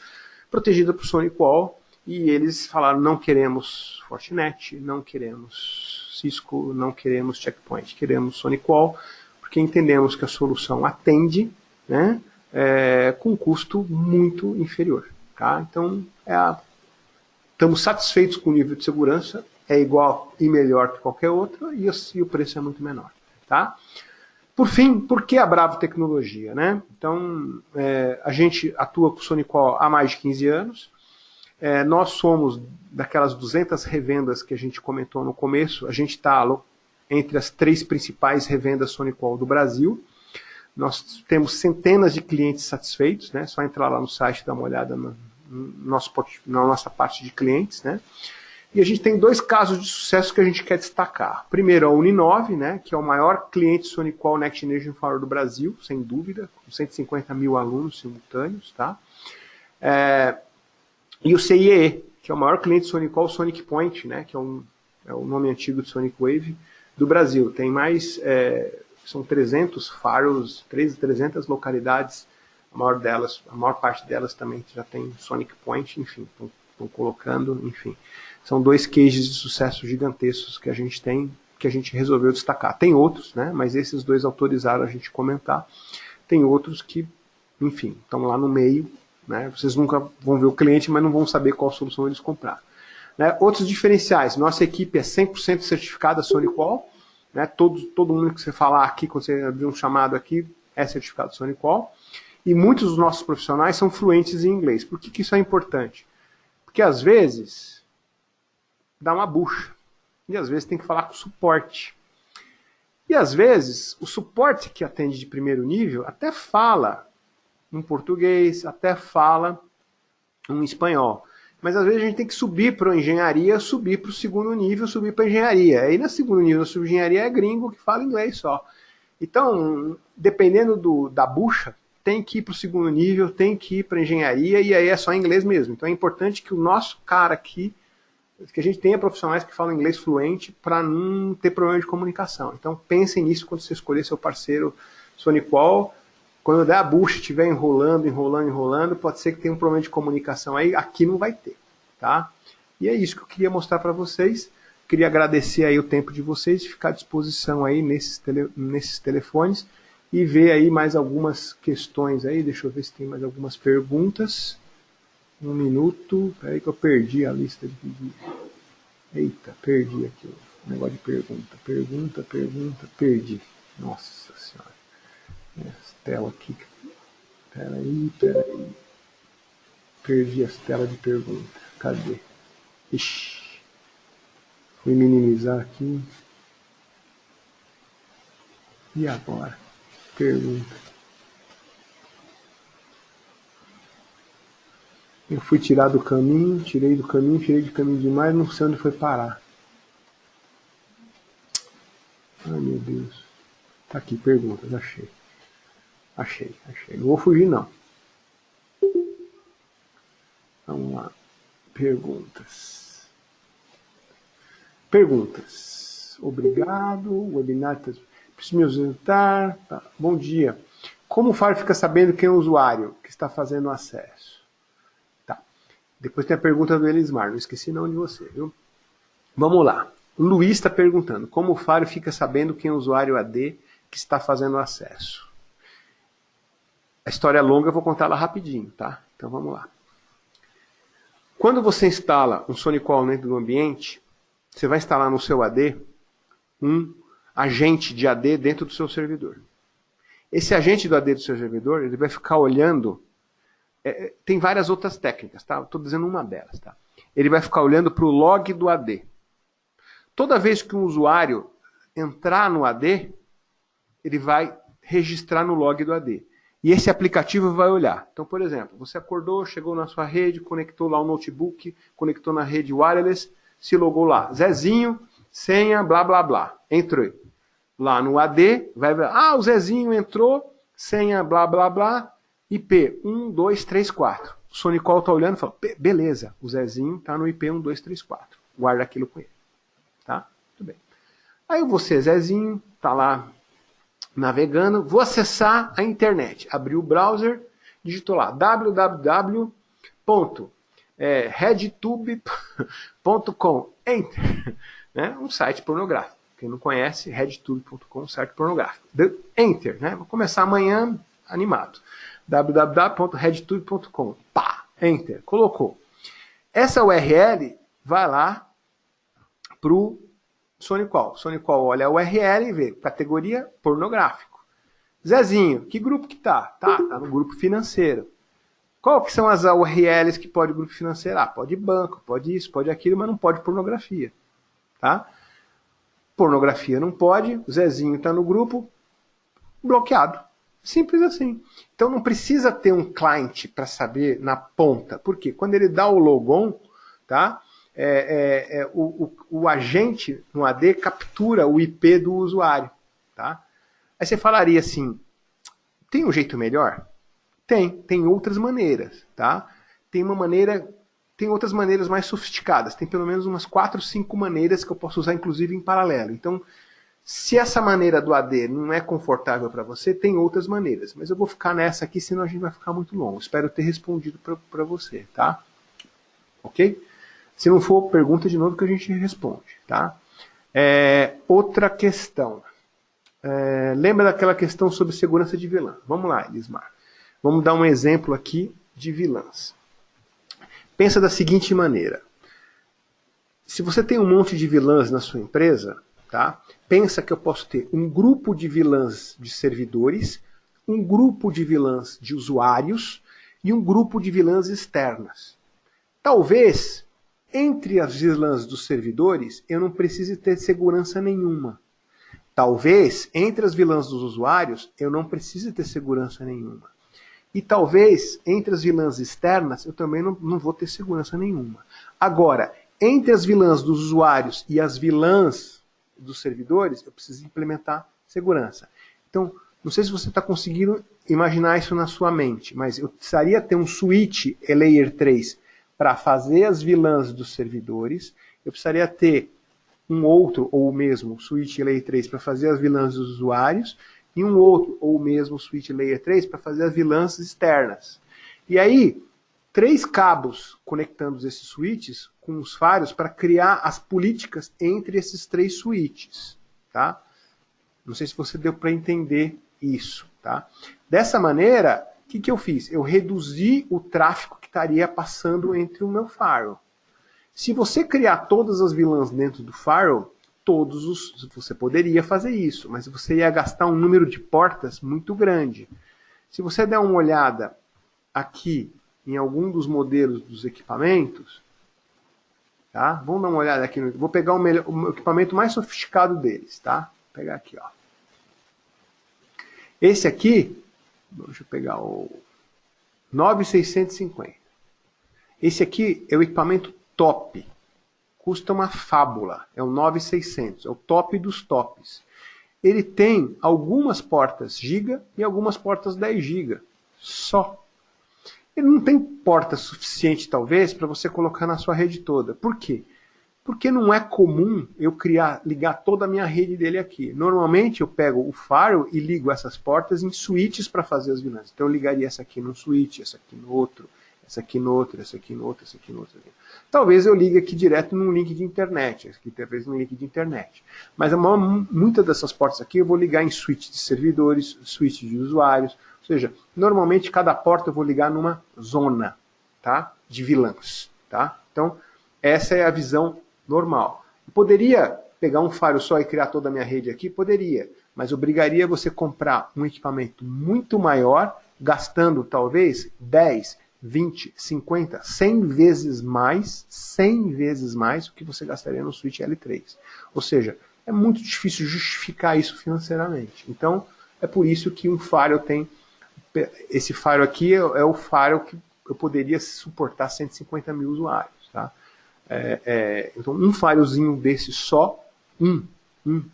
protegida por Sonicol, e eles falaram, não queremos Fortinet, não queremos Cisco, não queremos Checkpoint, queremos Sonicol, porque entendemos que a solução atende, né, com custo muito inferior. Tá? Então, estamos satisfeitos com o nível de segurança, é igual e melhor que qualquer outro, e o preço é muito menor. Tá? Por fim, por que a Bravo Tecnologia? Né? Então, a gente atua com o Sonicol há mais de 15 anos, nós somos daquelas 200 revendas que a gente comentou no começo, a gente está entre as 3 principais revendas Sonicol do Brasil. Nós temos centenas de clientes satisfeitos, né? Só entrar lá no site e dar uma olhada na nossa parte de clientes, né? E a gente tem 2 casos de sucesso que a gente quer destacar. Primeiro, a Uninove, né? Que é o maior cliente Sonicol Next Generation Firewall do Brasil, sem dúvida, com 150 mil alunos simultâneos, tá? E o CIE, que é o maior cliente Sonicol, Sonic Point, né? Que é o nome antigo de Sonic Wave do Brasil. Tem mais, são 300 firewalls, 300 localidades, a maior parte delas também já tem Sonic Point, enfim, estão colocando, enfim. São 2 cases de sucesso gigantescos que a gente tem, que a gente resolveu destacar. Tem outros, né? Mas esses 2 autorizaram a gente comentar. Tem outros que, enfim, estão lá no meio, né? Vocês nunca vão ver o cliente, mas não vão saber qual solução eles compraram. Né? Outros diferenciais, nossa equipe é 100% certificada Sonicol, né? Todo mundo que você falar aqui, quando você abrir um chamado aqui, é certificado Sonicol, e muitos dos nossos profissionais são fluentes em inglês. Por que isso é importante? Porque às vezes dá uma bucha, e às vezes tem que falar com o suporte. E às vezes o suporte que atende de primeiro nível até fala em português, até fala em espanhol. Mas às vezes a gente tem que subir para a engenharia, subir para o segundo nível, subir para a engenharia. Aí no segundo nível da engenharia é gringo que fala inglês só. Então, dependendo da bucha, tem que ir para o segundo nível, tem que ir para a engenharia, e aí é só inglês mesmo. Então é importante que o nosso cara aqui, que a gente tenha profissionais que falam inglês fluente para não ter problema de comunicação. Então pensem nisso quando você escolher seu parceiro Sonicol. Quando der a bucha, estiver enrolando, pode ser que tenha um problema de comunicação aí, aqui não vai ter, tá? E é isso que eu queria mostrar para vocês. Queria agradecer aí o tempo de vocês, ficar à disposição aí nesses telefones e ver aí mais algumas questões aí. Deixa eu ver se tem mais algumas perguntas. 1 minuto. Peraí que eu perdi a lista de pedidos. Eita, perdi aqui o negócio de pergunta. Perdi. Nossa Senhora. Essa tela aqui. Peraí. Perdi as telas de pergunta. Cadê? Ixi. Fui minimizar aqui. E agora? Pergunta. Eu fui tirar do caminho, tirei do caminho demais, não sei onde foi parar. Ai, meu Deus. Tá aqui, perguntas, achei. Achei. Não vou fugir, não. Vamos lá. Perguntas. Obrigado. O webinar está... Preciso me ausentar. Tá. Bom dia. Como o Faro fica sabendo quem é o usuário que está fazendo o acesso? Tá. Depois tem a pergunta do Elismar. Não esqueci não de você, viu? Vamos lá. O Luiz está perguntando. Como o Faro fica sabendo quem é o usuário AD que está fazendo o acesso? A história é longa, eu vou contar ela rapidinho, tá? Então vamos lá. Quando você instala um SonicWall dentro do ambiente, você vai instalar no seu AD um agente de AD dentro do seu servidor. Esse agente do AD do seu servidor, ele vai ficar olhando... tem várias outras técnicas, tá? Estou dizendo uma delas, tá? Ele vai ficar olhando para o log do AD. Toda vez que um usuário entrar no AD, ele vai registrar no log do AD. E esse aplicativo vai olhar. Então, por exemplo, você acordou, chegou na sua rede, conectou lá o notebook, conectou na rede wireless, se logou lá. Zezinho, senha, blá, blá, blá. Entrou. Lá no AD, vai ver, o Zezinho entrou, senha, blá, blá, blá, IP 1234. O SonicWall está olhando e fala, beleza, o Zezinho está no IP 1234. Guarda aquilo com ele. Tá? Tudo bem. Aí você, Zezinho, está lá navegando, vou acessar a internet. Abri o browser, digitou lá www.redtube.com. Enter. Né? Um site pornográfico. Quem não conhece, redtube.com, um site pornográfico. Enter. Né? Vou começar amanhã animado. www.redtube.com. Pá! Enter. Colocou. Essa URL vai lá para o SonicWall. SonicWall olha a URL e vê categoria pornográfico. Zezinho, que grupo que tá? Tá no grupo financeiro. Qual que são as URLs que pode grupo financeiro? Pode banco, pode isso, pode aquilo, mas não pode pornografia. Tá? Pornografia não pode, o Zezinho está no grupo, bloqueado. Simples assim. Então não precisa ter um client para saber na ponta. Por quê? Quando ele dá o logon, tá? O agente no AD captura o IP do usuário. Tá? Aí você falaria assim, tem um jeito melhor? Tem outras maneiras. Tá? Tem outras maneiras mais sofisticadas. Tem pelo menos umas 4, 5 maneiras que eu posso usar, inclusive, em paralelo. Então, se essa maneira do AD não é confortável para você, tem outras maneiras. Mas eu vou ficar nessa aqui, senão a gente vai ficar muito longo. Espero ter respondido para você. Tá? Ok? Se não for, pergunta de novo que a gente responde. Tá? Outra questão. Lembra daquela questão sobre segurança de VLAN? Vamos lá, Elismar. Vamos dar um exemplo aqui de VLANs. Pensa da seguinte maneira. Se você tem um monte de VLANs na sua empresa, tá? Pensa que eu posso ter um grupo de VLANs de servidores, um grupo de VLANs de usuários e um grupo de VLANs externas. Talvez, entre as VLANs dos servidores, eu não precise ter segurança nenhuma. Talvez, entre as VLANs dos usuários, eu não precise ter segurança nenhuma. E talvez, entre as VLANs externas, eu também não vou ter segurança nenhuma. Agora, entre as VLANs dos usuários e as VLANs dos servidores, eu preciso implementar segurança. Então, não sei se você está conseguindo imaginar isso na sua mente, mas eu precisaria ter um switch Layer 3 para fazer as VLANs dos servidores, eu precisaria ter um outro ou o mesmo switch Layer 3 para fazer as VLANs dos usuários, e um outro ou o mesmo switch Layer 3 para fazer as VLANs externas. E aí, 3 cabos conectando esses switches com os firewalls para criar as políticas entre esses 3 switches. Tá? Não sei se você deu para entender isso. Tá? Dessa maneira, o que eu fiz? Eu reduzi o tráfego que estaria passando entre o meu firewall. Se você criar todas as VLANs dentro do firewall, você poderia fazer isso, mas você ia gastar um número de portas muito grande. Se você der uma olhada aqui em algum dos modelos dos equipamentos, tá? Vamos dar uma olhada aqui. Vou pegar o equipamento mais sofisticado deles. Tá? Vou pegar aqui. Ó. Esse aqui, deixa eu pegar o 9650. Esse aqui é o equipamento top. Custa uma fábula. É o 9600. É o top dos tops. ele tem algumas portas GB e algumas portas 10 GB. Só. Ele não tem porta suficiente, talvez, para você colocar na sua rede toda. Por quê? Porque não é comum eu ligar toda a minha rede dele aqui. Normalmente eu pego o Firewall e ligo essas portas em switches para fazer as VLANs. Então eu ligaria essa aqui num switch, essa aqui no outro, essa aqui no outro, essa aqui no outro, essa aqui no outro. Talvez eu ligue aqui direto num link de internet, aqui talvez num link de internet. Mas muitas dessas portas aqui eu vou ligar em switch de servidores, switch de usuários. Ou seja, normalmente cada porta eu vou ligar numa zona, tá? De VLANs, tá? Então essa é a visão normal. Eu poderia pegar um Firewall só e criar toda a minha rede aqui? Poderia, mas obrigaria você a comprar um equipamento muito maior, gastando talvez 10, 20, 50, 100 vezes mais o que você gastaria no switch L3. Ou seja, é muito difícil justificar isso financeiramente. Então, é por isso que um Firewall tem... Esse Firewall aqui é o Firewall que eu poderia suportar 150 mil usuários, tá? Então um firewallzinho desse só, um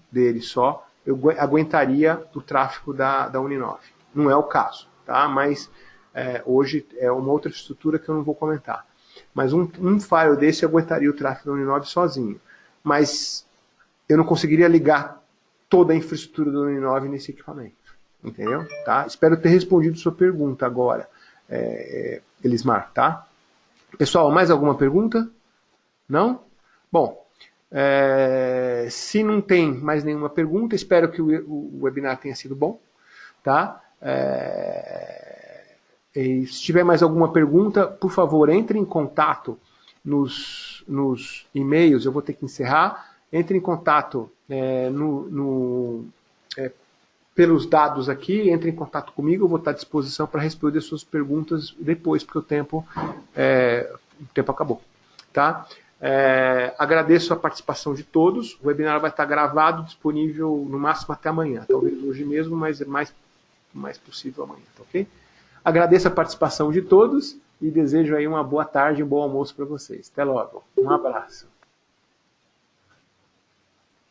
dele só, eu aguentaria o tráfego da Uninove. Não é o caso, tá? Mas hoje é uma outra estrutura que eu não vou comentar. Mas um firewall desse eu aguentaria o tráfego da Uninove sozinho. Mas eu não conseguiria ligar toda a infraestrutura da Uninove nesse equipamento. Entendeu? Tá? Espero ter respondido sua pergunta agora, Elismar, tá? Pessoal, mais alguma pergunta? Não? Bom, se não tem mais nenhuma pergunta, espero que o webinar tenha sido bom, tá? E se tiver mais alguma pergunta, por favor, entre em contato nos e-mails, eu vou ter que encerrar, entre em contato pelos dados aqui, entre em contato comigo, eu vou estar à disposição para responder suas perguntas depois, porque o tempo acabou, tá? Agradeço a participação de todos. O webinar vai estar gravado, disponível no máximo até amanhã. Talvez hoje mesmo, mas é mais possível amanhã, tá ok? Agradeço a participação de todos e desejo aí uma boa tarde e um bom almoço para vocês. Até logo. Um abraço.